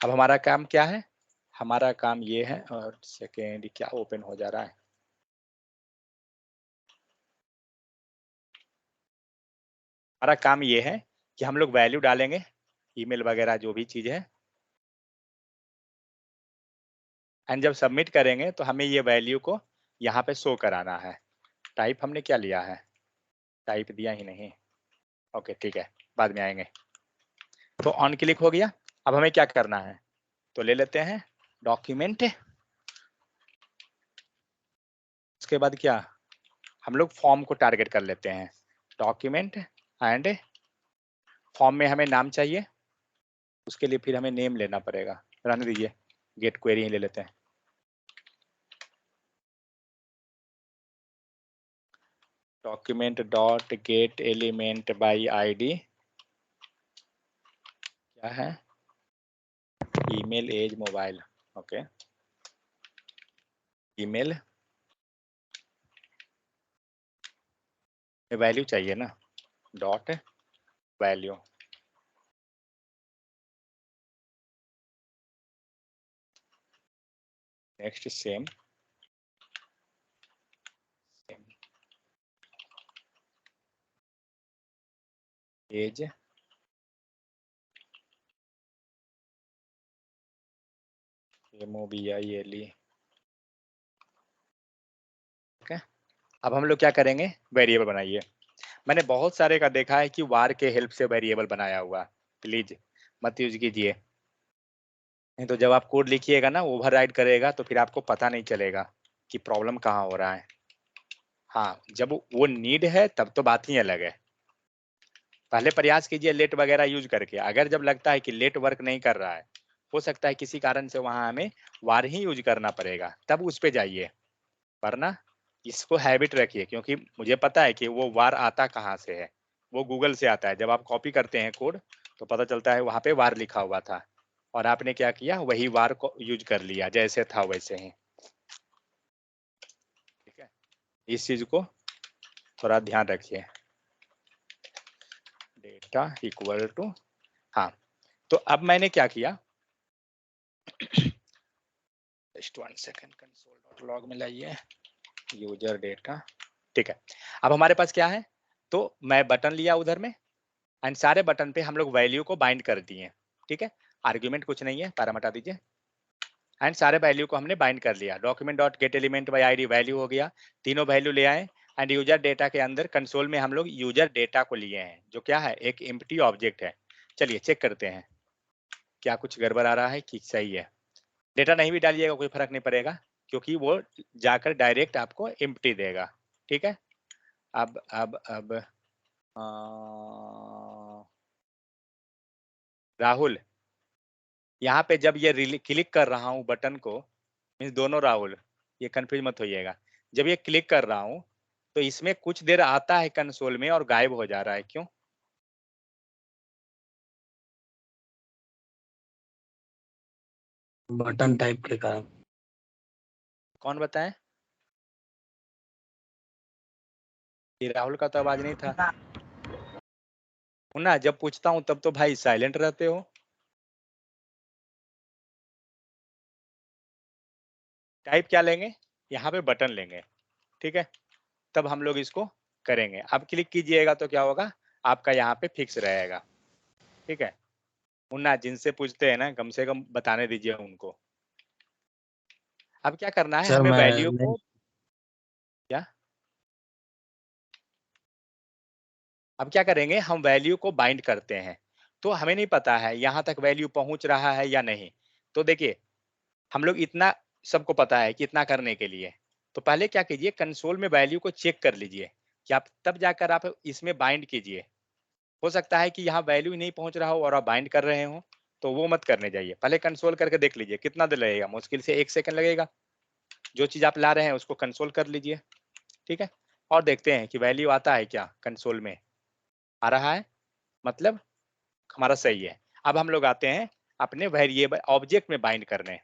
Speaker 1: अब हमारा काम क्या है, हमारा काम ये है, और सेकेंड क्या ओपन हो जा रहा है, हमारा काम ये है कि हम लोग वैल्यू डालेंगे, ईमेल वगैरह जो भी चीज है, एंड जब सबमिट करेंगे तो हमें ये वैल्यू को यहाँ पे शो कराना है। टाइप हमने क्या लिया है, टाइप दिया ही नहीं, ओके ठीक है, बाद में आएंगे। तो ऑन क्लिक हो गया, अब हमें क्या करना है, तो ले लेते हैं डॉक्यूमेंट, उसके बाद क्या, हम लोग फॉर्म को टारगेट कर लेते हैं, डॉक्यूमेंट एंड फॉर्म में हमें नाम चाहिए, उसके लिए फिर हमें नेम लेना पड़ेगा, रहने दीजिए, गेट क्वेरी ही ले लेते हैं। Document dot get element by ID क्या है, email age mobile, okay, email value चाहिए ना, dot value, next same age MOBILE, okay. अब हम लोग क्या करेंगे, वेरिएबल बनाइए, मैंने बहुत सारे का देखा है कि वार के हेल्प से वेरिएबल बनाया हुआ, प्लीज मत यूज कीजिए, नहीं तो जब आप कोड लिखिएगा ना ओवरराइड करेगा तो फिर आपको पता नहीं चलेगा कि प्रॉब्लम कहाँ हो रहा है। हाँ, जब वो नीड है तब तो बात ही अलग है, पहले प्रयास कीजिए लेट वगैरह यूज करके, अगर जब लगता है कि लेट वर्क नहीं कर रहा है, हो सकता है किसी कारण से वहां हमें वार ही यूज करना पड़ेगा, तब उस पे जाइए, वरना इसको हैबिट रखिए, क्योंकि मुझे पता है कि वो वार आता कहाँ से है, वो गूगल से आता है, जब आप कॉपी करते हैं कोड तो पता चलता है वहां पे वार लिखा हुआ था और आपने क्या किया, वही वार को यूज कर लिया, जैसे था वैसे ही, ठीक है, इस चीज को थोड़ा ध्यान रखिए, डेटा इक्वल टू, हाँ, तो अब मैंने क्या किया, जस्ट 1 सेकंड, console.log में लाइए, यूजर डेटा, ठीक है, अब हमारे पास क्या है, तो मैं बटन लिया उधर में, एंड सारे बटन पे हम लोग वैल्यू को बाइंड कर दिए, ठीक है, आर्ग्यूमेंट कुछ नहीं है, पैरा हटा दीजिए, एंड सारे वैल्यू को हमने बाइंड कर लिया, document dot get element by ID value हो गया, तीनों वैल्यू ले आए, एंड यूजर डेटा के अंदर कंसोल में हम लोग यूजर डेटा को लिए हैं, जो क्या है, एक एम्प्टी ऑब्जेक्ट है। चलिए चेक करते हैं क्या कुछ गड़बड़ आ रहा है कि सही है, डेटा नहीं भी डालिएगा कोई फर्क नहीं पड़ेगा, क्योंकि वो जाकर डायरेक्ट आपको एम्प्टी देगा, ठीक है। अब राहुल, यहाँ पे जब ये क्लिक कर रहा हूँ बटन को, मीन्स दोनों राहुल, ये कंफ्यूज मत होइएगा, जब ये क्लिक कर रहा हूँ तो इसमें कुछ देर आता है कंसोल में और गायब हो जा रहा है, क्यों?
Speaker 2: बटन टाइप के कारण।
Speaker 1: कौन बताए? ये राहुल का तो आवाज नहीं था ना, जब पूछता हूँ तब तो भाई साइलेंट रहते हो। टाइप क्या लेंगे, यहाँ पे बटन लेंगे, ठीक है, तब हम लोग इसको करेंगे, अब क्लिक कीजिएगा तो क्या होगा, आपका यहाँ पे फिक्स रहेगा, ठीक है। मुन्ना जिनसे पूछते हैं ना कम से कम बताने दीजिए उनको। अब क्या करना है,
Speaker 2: सर
Speaker 1: हमें वैल्यू
Speaker 2: मैं
Speaker 1: को, क्या, अब क्या करेंगे, हम वैल्यू को बाइंड करते हैं, तो हमें नहीं पता है यहाँ तक वैल्यू पहुंच रहा है या नहीं, तो देखिए हम लोग इतना सबको पता है कि इतना करने के लिए, तो पहले क्या कीजिए, कंसोल में वैल्यू को चेक कर लीजिए कि आप तब जाकर आप इसमें बाइंड कीजिए, हो सकता है कि यहाँ वैल्यू ही नहीं पहुंच रहा हो और आप बाइंड कर रहे हो, तो वो मत करने जाइए, पहले कंसोल करके देख लीजिए कितना देर लगेगा, मुश्किल से 1 सेकंड लगेगा, जो चीज आप ला रहे हैं उसको कंसोल कर लीजिए, ठीक है, और देखते हैं कि वैल्यू आता है क्या कंसोल में, आ रहा है, मतलब हमारा सही है। अब हम लोग आते हैं अपने वेरिएबल ऑब्जेक्ट में बाइंड करने,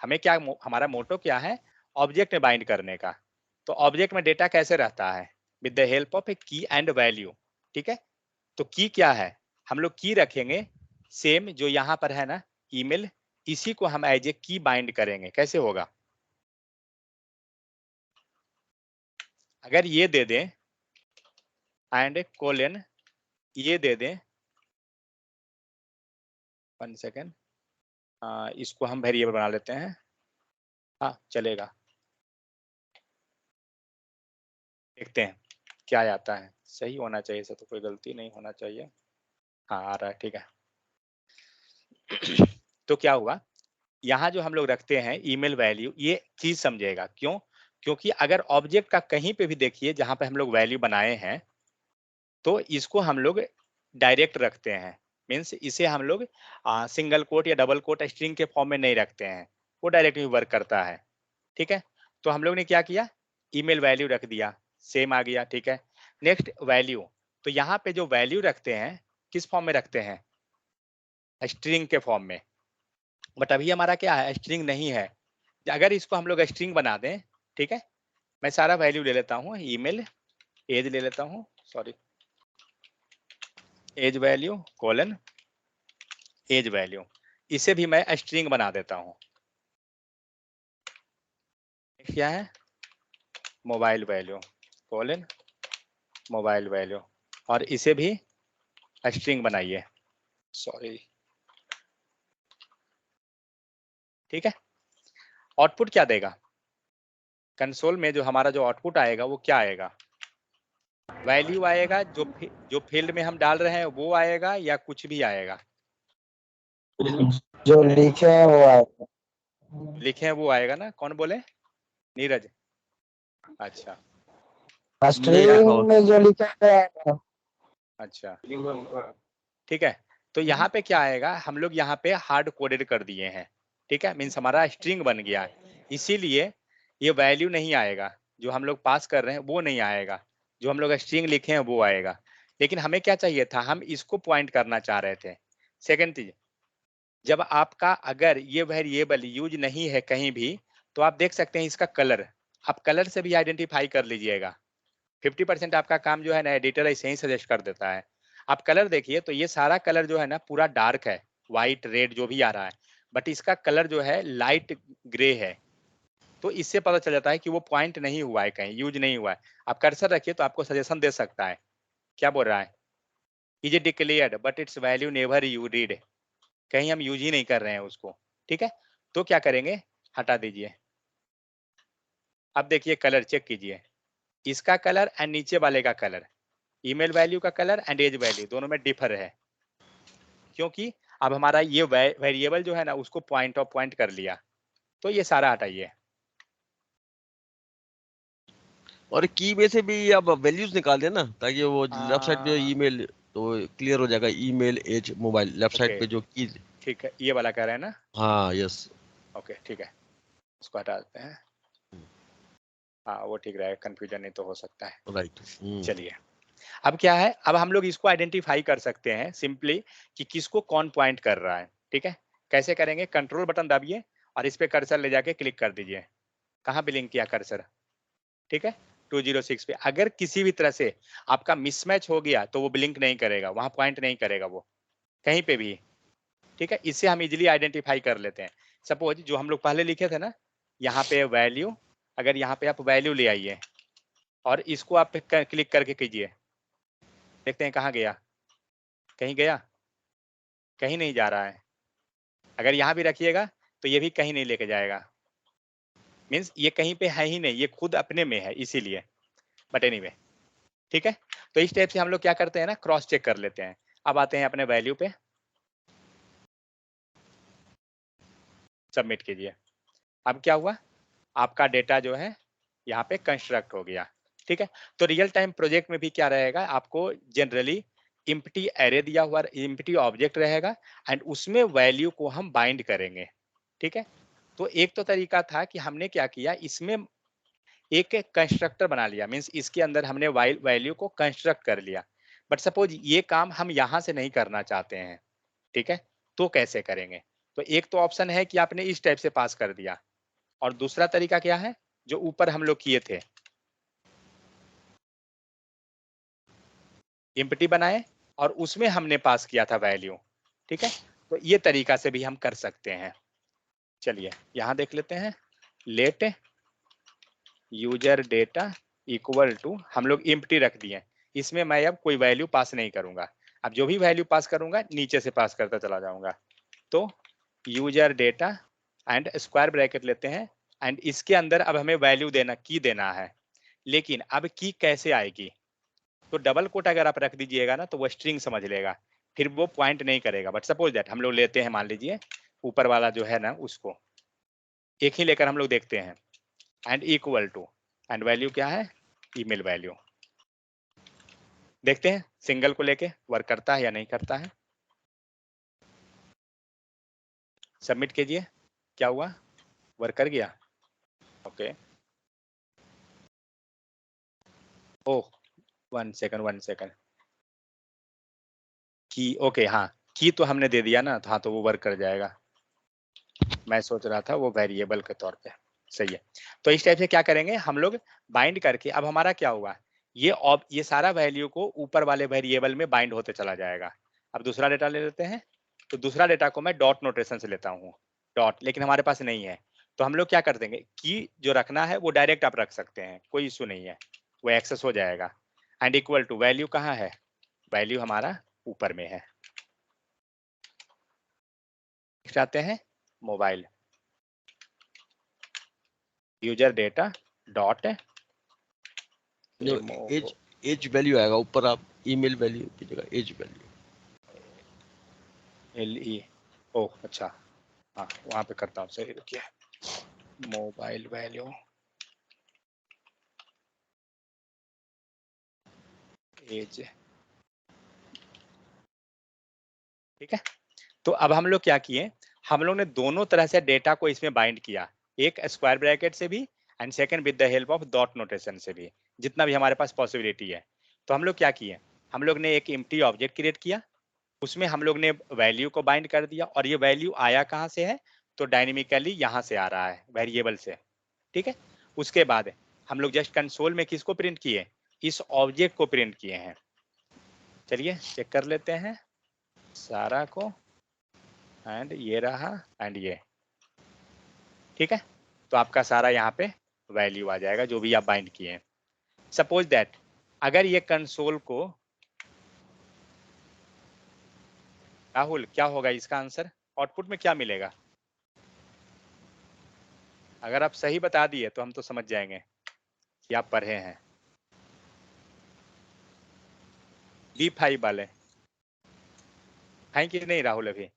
Speaker 1: हमें क्या, हमारा मोटो क्या है, ऑब्जेक्ट में बाइंड करने का, तो ऑब्जेक्ट में डेटा कैसे रहता है, विद द हेल्प ऑफ ए की एंड वैल्यू, ठीक है, तो की क्या है, हम लोग की रखेंगे सेम जो यहाँ पर है ना ईमेल, इसी को हम एज ए की बाइंड करेंगे। कैसे होगा? अगर ये दे दें एंड कोलन ये दे दें, 1 सेकेंड, इसको हम वेरिएबल बना लेते हैं। हाँ चलेगा, देखते हैं क्या आता है। सही होना चाहिए, ऐसा तो कोई गलती नहीं होना चाहिए। हाँ आ रहा है, ठीक है। तो क्या हुआ, यहाँ जो हम लोग रखते हैं ईमेल वैल्यू, ये चीज समझेगा क्यों? क्योंकि अगर ऑब्जेक्ट का कहीं पे भी देखिए जहां पे हम लोग वैल्यू बनाए हैं, तो इसको हम लोग डायरेक्ट रखते हैं। मीन्स इसे हम लोग सिंगल कोट या डबल कोट स्ट्रिंग के फॉर्म में नहीं रखते हैं, वो डायरेक्ट भी वर्क करता है। ठीक है, तो हम लोग ने क्या किया, ईमेल वैल्यू रख दिया, सेम आ गया। ठीक है, नेक्स्ट वैल्यू, तो यहाँ पे जो वैल्यू रखते हैं किस फॉर्म में रखते हैं? स्ट्रिंग के फॉर्म में। बट अभी हमारा क्या है, स्ट्रिंग नहीं है। अगर इसको हम लोग स्ट्रिंग बना दें, ठीक है, मैं सारा वैल्यू ले लेता हूँ, ईमेल एज ले लेता हूँ, sorry age value colon age value, इसे भी मैं स्ट्रिंग बना देता हूँ। क्या है, mobile value colon mobile value, और इसे भी स्ट्रिंग बनाइए, सॉरी। ठीक है, आउटपुट क्या देगा कंसोल में? जो हमारा जो आउटपुट आएगा वो क्या आएगा? वैल्यू आएगा, जो फील्ड में हम डाल रहे हैं वो आएगा, या कुछ भी आएगा?
Speaker 2: जो लिखे हैं वो आएगा।
Speaker 1: लिखे हैं वो आएगा ना, कौन बोले? नीरज। अच्छा
Speaker 2: स्ट्रिंग में जो लिखा है।
Speaker 1: अच्छा, ठीक है। तो यहाँ पे क्या आएगा, हम लोग यहाँ पे हार्ड कोडेड कर दिए हैं। ठीक है, मीन्स हमारा स्ट्रिंग बन गया है, इसीलिए ये वैल्यू नहीं आएगा, जो हम लोग पास कर रहे हैं वो नहीं आएगा, जो हम लोग स्ट्रिंग लिखे हैं वो आएगा। लेकिन हमें क्या चाहिए था, हम इसको पॉइंट करना चाह रहे थे। सेकेंड चीज, जब आपका अगर ये वेरिएबल यूज नहीं है कहीं भी, तो आप देख सकते हैं इसका कलर, आप कलर से भी आइडेंटिफाई कर लीजिएगा। 50% आपका काम जो है ना एडिटर ऐसे ही सजेस्ट कर देता है। आप कलर देखिए तो ये सारा कलर जो है ना पूरा डार्क है, व्हाइट रेड जो भी आ रहा है, बट इसका कलर जो है लाइट ग्रे है। तो इससे पता चल जाता है कि वो पॉइंट नहीं हुआ है, कहीं यूज नहीं हुआ है। आप कर्सर रखिए तो आपको सजेशन दे सकता है। क्या बोल रहा है, is it declared but it's value never you read, कहीं हम यूज ही नहीं कर रहे हैं उसको। ठीक है, तो क्या करेंगे, हटा दीजिए। अब देखिए कलर चेक कीजिए, इसका कलर एंड नीचे वाले का कलर, ईमेल वैल्यू का कलर एंड एज वैल्यू दोनों में डिफर है, क्योंकि अब हमारा ये वेरिएबल जो है ना उसको पॉइंट ऑफ पॉइंट कर लिया। तो ये सारा हटाइए।
Speaker 3: और की में से भी आप वैल्यूज निकाल देना, ताकि वो लेफ्ट साइड पे ईमेल तो क्लियर हो जाएगा, email age mobile left side
Speaker 1: okay
Speaker 3: पे जो की।
Speaker 1: ठीक है, ये वाला कह रहे हैं ना?
Speaker 3: हाँ यस।
Speaker 1: ओके ठीक है, उसको हटा देते हैं। हाँ वो ठीक रहेगा, कंफ्यूजन नहीं तो हो सकता है।
Speaker 3: राइट।
Speaker 1: चलिए, अब क्या है, अब हम लोग इसको आइडेंटिफाई कर सकते हैं सिंपली कि किसको कौन पॉइंट कर रहा है। ठीक है, कैसे करेंगे, कंट्रोल बटन दबिए और इस पे कर्सर ले जाके क्लिक कर दीजिए। कहाँ पे लिंक किया कर्सर? ठीक है, 206 पे। अगर किसी भी तरह से आपका मिसमैच हो गया तो वो ब्लिंक नहीं करेगा, वहां पॉइंट नहीं करेगा वो कहीं पे भी। ठीक है, इससे हम इजिली आइडेंटिफाई कर लेते हैं। सपोज जो हम लोग पहले लिखे थे ना, यहाँ पे वैल्यू, अगर यहाँ पे आप वैल्यू ले आइए और इसको आप क्लिक करके कीजिए, देखते हैं कहाँ गया, कहीं गया? कहीं नहीं जा रहा है। अगर यहाँ भी रखिएगा तो ये भी कहीं नहीं लेके जाएगा, मीन्स ये कहीं पे है ही नहीं, ये खुद अपने में है इसीलिए। बट एनीवे, ठीक है, तो इस टाइप से हम लोग क्या करते हैं ना, क्रॉस चेक कर लेते हैं। अब आते हैं अपने वैल्यू पे, सबमिट कीजिए। अब क्या हुआ, आपका डेटा जो है यहाँ पे कंस्ट्रक्ट हो गया। ठीक है, तो रियल टाइम प्रोजेक्ट में भी क्या रहेगा, आपको जनरली इम्प्टी एरे दिया हुआ, इम्प्टी ऑब्जेक्ट रहेगा एंड उसमें वैल्यू को हम बाइंड करेंगे। ठीक है, तो एक तो तरीका था कि हमने क्या किया, इसमें एक कंस्ट्रक्टर बना लिया, मीन्स इसके अंदर हमने वैल्यू को कंस्ट्रक्ट कर लिया। बट सपोज ये काम हम यहाँ से नहीं करना चाहते हैं, ठीक है, तो कैसे करेंगे? तो एक तो ऑप्शन है कि आपने इस टाइप से पास कर दिया, और दूसरा तरीका क्या है, जो ऊपर हम लोग किए थे, एम्प्टी बनाए और उसमें हमने पास किया था वैल्यू। ठीक है, तो ये तरीका से भी हम कर सकते हैं। चलिए यहाँ देख लेते हैं, let user data equal to, हम लोग एम्प्टी रख दिए, इसमें मैं अब कोई वैल्यू पास नहीं करूंगा, अब जो भी वैल्यू पास करूंगा नीचे से पास करता चला जाऊंगा। तो user data and square bracket लेते हैं, एंड इसके अंदर अब हमें वैल्यू देना, की देना है, लेकिन अब की कैसे आएगी, तो डबल कोट अगर आप रख दीजिएगा ना तो वो स्ट्रिंग समझ लेगा, फिर वो पॉइंट नहीं करेगा। बट सपोज दैट हम लोग लेते हैं, मान लीजिए ऊपर वाला जो है ना उसको एक ही लेकर हम लोग देखते हैं, and equal to, and value क्या है, ईमेल वैल्यू। देखते हैं सिंगल को लेके वर्क करता है या नहीं करता है। सबमिट कीजिए, क्या हुआ, वर्क कर गया। ओके, ओह 1 सेकंड की, ओके हाँ की तो हमने दे दिया ना, हाँ तो वो वर्क कर जाएगा। मैं सोच रहा था वो वेरिएबल के तौर पे, सही है। तो इस टाइप से क्या करेंगे हम लोग, बाइंड करके, अब हमारा क्या हुआ, ये सारा वैल्यू को ऊपर वाले वेरिएबल में बाइंड होते चला जाएगा। अब दूसरा डेटा ले लेते हैं, तो दूसरा डेटा को मैं डॉट नोटेशन से लेता हूँ, डॉट, लेकिन हमारे पास नहीं है, तो हम लोग क्या कर देंगे, की जो रखना है वो डायरेक्ट आप रख सकते हैं, कोई इशू नहीं है, वो एक्सेस हो जाएगा। एंड इक्वल टू, वैल्यू कहाँ है, वैल्यू हमारा ऊपर में है। चाहते हैं mobile user data dot
Speaker 3: age age value आएगा ऊपर, आप ईमेल वैल्यू की जगह एज वैल्यू,
Speaker 1: LE, ओह अच्छा, हाँ वहां पे करता हूँ, सही रुकिए, मोबाइल वैल्यू एज, ठीक है। तो अब हम लोग क्या किए, हम लोग ने दोनों तरह से डेटा को इसमें बाइंड किया, एक स्क्वायर ब्रैकेट से भी and second with the help of dot notation से भी, जितना भी हमारे पास पॉसिबिलिटी है। तो हम लोग क्या किए, हम लोग ने एक एम्प्टी ऑब्जेक्ट क्रिएट किया, उसमें हम लोग ने वैल्यू को बाइंड कर दिया, और ये वैल्यू आया कहाँ से है, तो डायनेमिकली यहाँ से आ रहा है वेरिएबल से, ठीक है। उसके बाद हम लोग जस्ट कंसोल में किसको प्रिंट किए, इस ऑब्जेक्ट को प्रिंट किए हैं। चलिए चेक कर लेते हैं सारा को, एंड ये रहा एंड ये, ठीक है। तो आपका सारा यहाँ पे वैल्यू आ जाएगा जो भी आप बाइंड किए हैं। सपोज दैट अगर ये कंसोल को, राहुल क्या होगा इसका आंसर, आउटपुट में क्या मिलेगा, अगर आप सही बता दिए तो हम तो समझ जाएंगे कि आप पढ़े हैं। D5 वाले हैं कि नहीं राहुल, अभी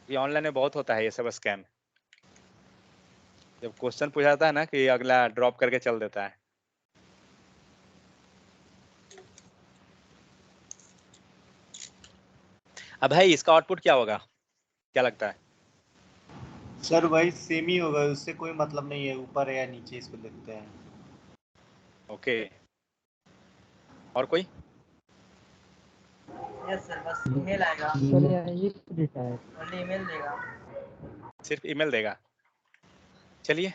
Speaker 1: ये ऑनलाइन में बहुत होता है ये सब स्कैम, जब क्वेश्चन पूछाता है ना कि अगला ड्रॉप करके चल देता है। अब भाई इसका आउटपुट क्या होगा, क्या लगता है।
Speaker 4: सर वही सेम ही होगा, उससे कोई मतलब नहीं है ऊपर या नीचे इसको लिखते हैं।
Speaker 1: ओके, और कोई,
Speaker 5: यस सर, बस ईमेल आएगा,
Speaker 2: सर ये डेटा है,
Speaker 5: ओनली ईमेल देगा।
Speaker 1: सिर्फ ईमेल देगा। चलिए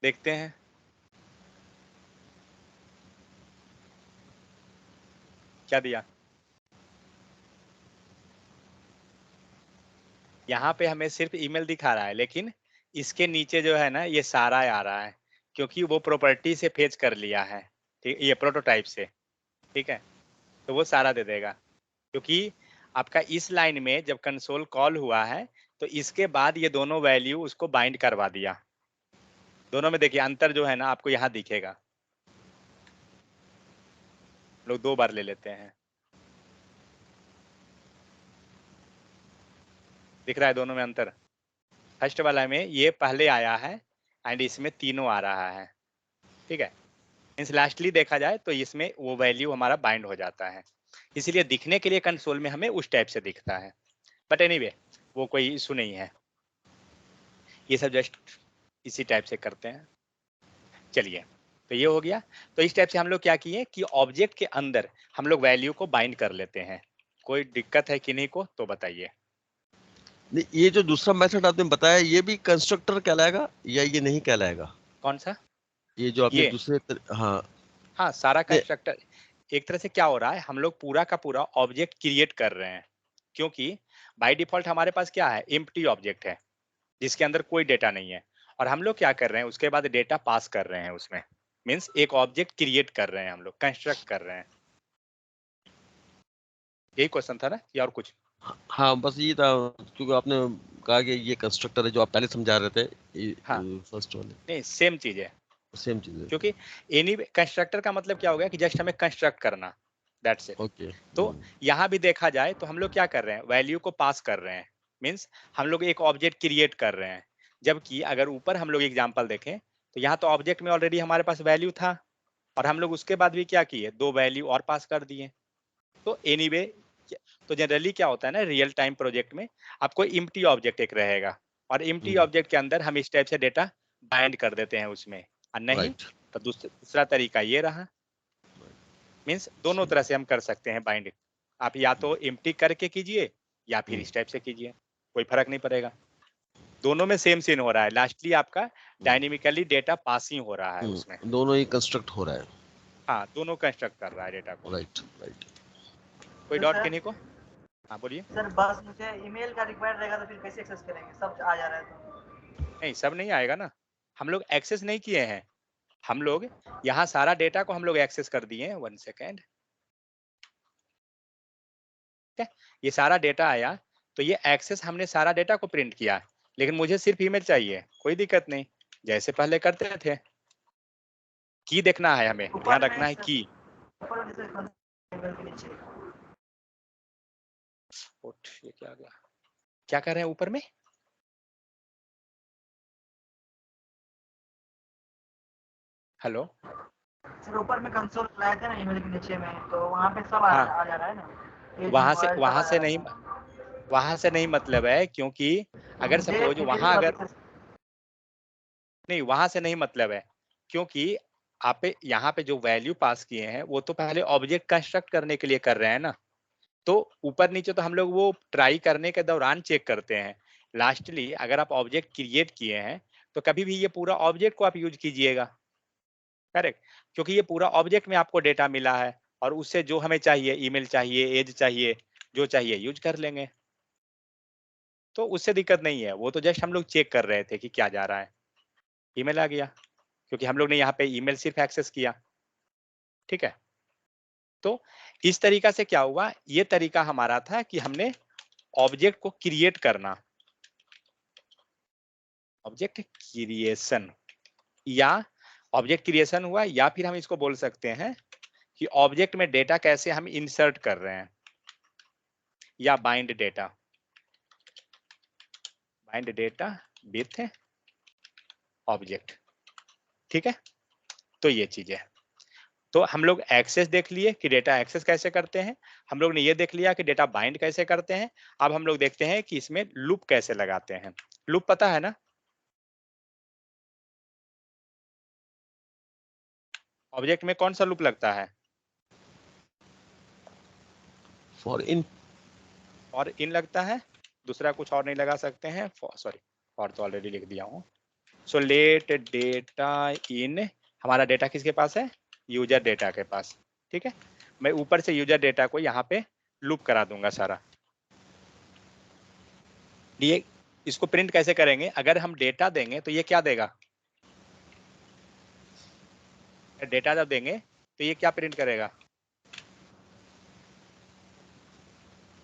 Speaker 1: देखते हैं, क्या दिया, यहाँ पे हमें सिर्फ ईमेल दिखा रहा है, लेकिन इसके नीचे जो है ना ये सारा आ रहा है, क्योंकि वो प्रॉपर्टी से फेच कर लिया है, ठीक, ये प्रोटोटाइप से, ठीक है। तो वो सारा दे देगा, क्योंकि आपका इस लाइन में जब कंसोल कॉल हुआ है तो इसके बाद ये दोनों वैल्यू उसको बाइंड करवा दिया। दोनों में देखिए अंतर जो है ना आपको यहाँ दिखेगा, लोग दो बार ले लेते हैं, दिख रहा है दोनों में अंतर। फर्स्ट वाला में ये पहले आया है एंड इसमें तीनों आ रहा है, ठीक है। मीन्स लास्टली देखा जाए तो इसमें वो वैल्यू हमारा बाइंड हो जाता है, इसीलिए दिखने के लिए कंसोल में हमें उस टाइप से दिखता है। बट एनीवे वो कोई इशू नहीं है, ये सब जस्ट इसी टाइप से करते हैं। चलिए तो ये हो गया। तो इस टाइप से हम लोग क्या किए कि ऑब्जेक्ट के अंदर हम लोग वैल्यू को बाइंड कर लेते हैं। कोई दिक्कत है किन्हीं को तो बताइए।
Speaker 3: नहीं, ये जो दूसरा मेथड आपने बताया ये भी कंस्ट्रक्टर कहलाएगा या ये नहीं कहलाएगा?
Speaker 1: कौन सा,
Speaker 3: ये जो आपने
Speaker 1: ये
Speaker 3: दूसरे हाँ
Speaker 1: हाँ सारा
Speaker 3: ये-
Speaker 1: कंस्ट्रक्टर, एक तरह से क्या हो रहा है, हम लोग पूरा का पूरा ऑब्जेक्ट क्रिएट कर रहे हैं, क्योंकि बाय डिफॉल्ट हमारे पास क्या है, एम्प्टी ऑब्जेक्ट है जिसके अंदर कोई डेटा नहीं है, और हम लोग क्या कर रहे हैं, उसके बाद डेटा पास कर रहे हैं उसमें, मीन्स एक ऑब्जेक्ट क्रिएट कर रहे हैं, हम लोग कंस्ट्रक्ट कर रहे हैं। यही क्वेश्चन था ना या और कुछ?
Speaker 3: हाँ बस ये था, क्योंकि आपने कहा कि ये कंस्ट्रक्टर है जो आप पहले समझा रहे थे,
Speaker 1: हाँ।
Speaker 3: फर्स्ट वाले,
Speaker 1: नहीं, सेम चीज है,
Speaker 3: सेम चीज है।
Speaker 1: क्योंकि एनी कंस्ट्रक्टर का मतलब क्या हो गया कि जस्ट हमें कंस्ट्रक्ट करना, दैट्स इट।
Speaker 3: ओके।
Speaker 1: तो यहाँ भी देखा जाए तो हम लोग क्या कर रहे हैं, वैल्यू को पास कर रहे हैं, मीन्स हम लोग एक ऑब्जेक्ट क्रिएट कर रहे हैं। जबकि अगर ऊपर हम लोग एग्जांपल देखें तो यहाँ तो ऑब्जेक्ट में ऑलरेडी हमारे पास वैल्यू था, और हम लोग उसके बाद भी क्या किए, 2 वैल्यू और पास कर दिए। तो एनीवे तो जनरली क्या होता है ना, रियल टाइम प्रोजेक्ट में आपको एम्प्टी ऑब्जेक्ट एक रहेगा, और एम्प्टी ऑब्जेक्ट के अंदर हम इस टाइप से डेटा बाइंड कर देते हैं उसमें, और नहीं
Speaker 3: राइट।
Speaker 1: तो दूसरा तरीका ये रहा, मीन्स दोनों तरह से हम कर सकते हैं बाइंड। आप या तो एम्प्टी करके कीजिए या फिर इस टाइप से कीजिए, कोई फर्क नहीं पड़ेगा, दोनों में सेम सीन हो रहा है, लास्टली आपका डायनेमिकली डेटा पासिंग हो रहा है उसमें।
Speaker 3: दोनों ही कंस्ट्रक्ट हो रहा है।
Speaker 1: हाँ, दोनों कंस्ट्रक्ट कर रहा है डेटा को।
Speaker 3: Right right.
Speaker 1: कोई
Speaker 5: तो
Speaker 1: डॉट
Speaker 5: सर
Speaker 1: किन्हीं को? हाँ बोलिए।
Speaker 5: सर बस मुझे ईमेल का रिक्वायर्ड रहेगा तो फिर कैसे एक्सेस करेंगे, सब आ जा रहा है तो?
Speaker 1: नहीं, सब नहीं आएगा ना, हम लोग एक्सेस नहीं किए हैं, हम लोग यहाँ सारा डेटा को हम लोग एक्सेस कर दिए हैं। 1 सेकेंड, ठीक है, ये सारा डेटा आया, तो ये एक्सेस हमने सारा डेटा को प्रिंट किया, लेकिन मुझे सिर्फ ईमेल चाहिए, कोई दिक्कत नहीं, जैसे पहले करते थे। की देखना है, हमें ध्यान
Speaker 5: ऊपर
Speaker 1: रखना
Speaker 5: में
Speaker 1: है
Speaker 5: सर,
Speaker 1: की।
Speaker 5: ऊपर में सर ईमेल के नीचे।
Speaker 1: उठ, ये क्या गया, क्या कर रहे हैं ऊपर में? हेलो।
Speaker 5: सर ऊपर में कंसोल लाए थे ना ईमेल के नीचे में, तो वहाँ पे सब आ
Speaker 1: हाँ,
Speaker 5: जा रहा है ना, पेज
Speaker 1: वहां से
Speaker 5: मोबाइल सब
Speaker 1: वहां
Speaker 5: आ जा
Speaker 1: से
Speaker 5: रहा
Speaker 1: नहीं,
Speaker 5: है।
Speaker 1: वहां से नहीं मतलब है, क्योंकि
Speaker 5: तो
Speaker 1: अगर
Speaker 5: मुझे
Speaker 1: सपोज
Speaker 5: ईमेल
Speaker 1: वहां
Speaker 5: का
Speaker 1: अगर,
Speaker 5: एक्सेस।
Speaker 1: नहीं वहां से नहीं मतलब है, क्योंकि आप यहाँ पे जो वैल्यू पास किए हैं वो तो पहले ऑब्जेक्ट कंस्ट्रक्ट करने के लिए कर रहे हैं ना, तो ऊपर नीचे तो हम लोग वो ट्राई करने के दौरान चेक करते हैं। लास्टली अगर आप ऑब्जेक्ट क्रिएट किए हैं तो कभी भी ये पूरा ऑब्जेक्ट को आप यूज कीजिएगा, करेक्ट, क्योंकि ये पूरा ऑब्जेक्ट में आपको डेटा मिला है, और उससे जो हमें चाहिए, ईमेल चाहिए, एज चाहिए, जो चाहिए यूज कर लेंगे, तो उससे दिक्कत नहीं है। वो तो जस्ट हम लोग चेक कर रहे थे कि क्या जा रहा है, ईमेल आ गया, क्योंकि हम लोग ने यहाँ पे ईमेल सिर्फ एक्सेस किया, ठीक है। तो इस तरीका से क्या हुआ, ये तरीका हमारा था कि हमने ऑब्जेक्ट को क्रिएट करना, ऑब्जेक्ट क्रिएशन, या ऑब्जेक्ट क्रिएशन हुआ, या फिर हम इसको बोल सकते हैं कि ऑब्जेक्ट में डेटा कैसे हम इंसर्ट कर रहे हैं, या bind data, bind data with object, ठीक है। तो ये चीज है, तो हम लोग एक्सेस देख लिए कि डेटा एक्सेस कैसे करते हैं, हम लोग ने ये देख लिया कि डेटा बाइंड कैसे करते हैं। अब हम लोग देखते हैं कि इसमें लूप कैसे लगाते हैं। लूप पता है ना, ऑब्जेक्ट में कौन सा लूप लगता है?
Speaker 3: For in.
Speaker 1: और इन लगता है, दूसरा कुछ और नहीं लगा सकते हैं, सॉरी और तो ऑलरेडी लिख दिया हूँ। सो लेट डेटा इन, हमारा डेटा किसके पास है, यूजर डेटा के पास, ठीक है। मैं ऊपर से यूजर डेटा को यहाँ पे लूप करा दूंगा सारा। ये इसको प्रिंट कैसे करेंगे, अगर हम डेटा देंगे तो ये क्या देगा, डेटा जब देंगे तो ये क्या प्रिंट करेगा,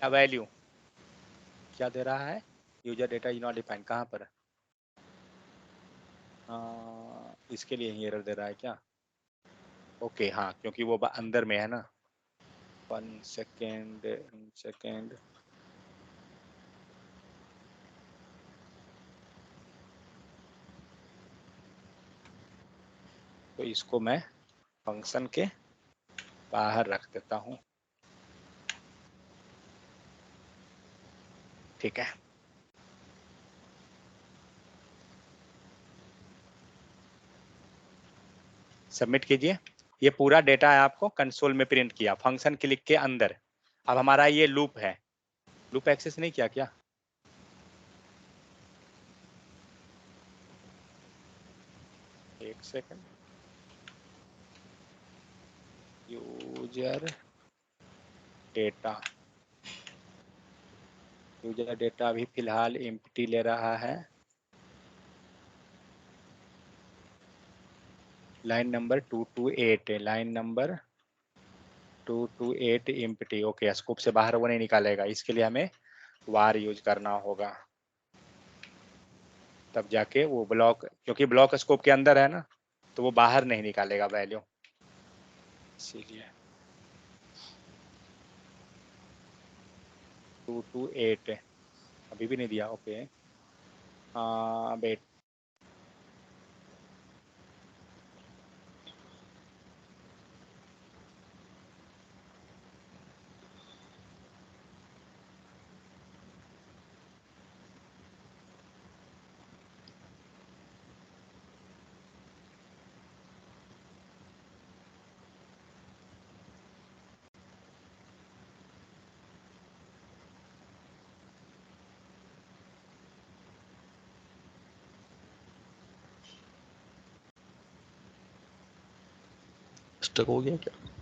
Speaker 1: वैल्यू क्या दे रहा है, user data is not defined, कहाँ पर है? इसके लिए ही एरर दे रहा है क्या? ओके हाँ, क्योंकि वो अंदर में है ना। 1 सेकेंड, सेकेंड, तो इसको मैं फंक्शन के बाहर रख देता हूँ, ठीक है। सबमिट कीजिए, ये पूरा डेटा है आपको कंसोल में प्रिंट किया फंक्शन क्लिक के अंदर। अब हमारा ये लूप है, लूप एक्सेस नहीं किया क्या? एक सेकंड, यूजर डेटा अभी फिलहाल एम्प्टी ले रहा है। लाइन नंबर 228 है, line number 228 empty. Okay, scope से बाहर वो नहीं निकालेगा, इसके लिए हमें वार यूज करना होगा, तब जाके वो ब्लॉक, क्योंकि ब्लॉक स्कोप के अंदर है ना, तो वो बाहर नहीं निकालेगा वैल्यू, इसीलिए 228 अभी भी नहीं दिया। ओके, वेट,
Speaker 3: स्टक हो गया क्या?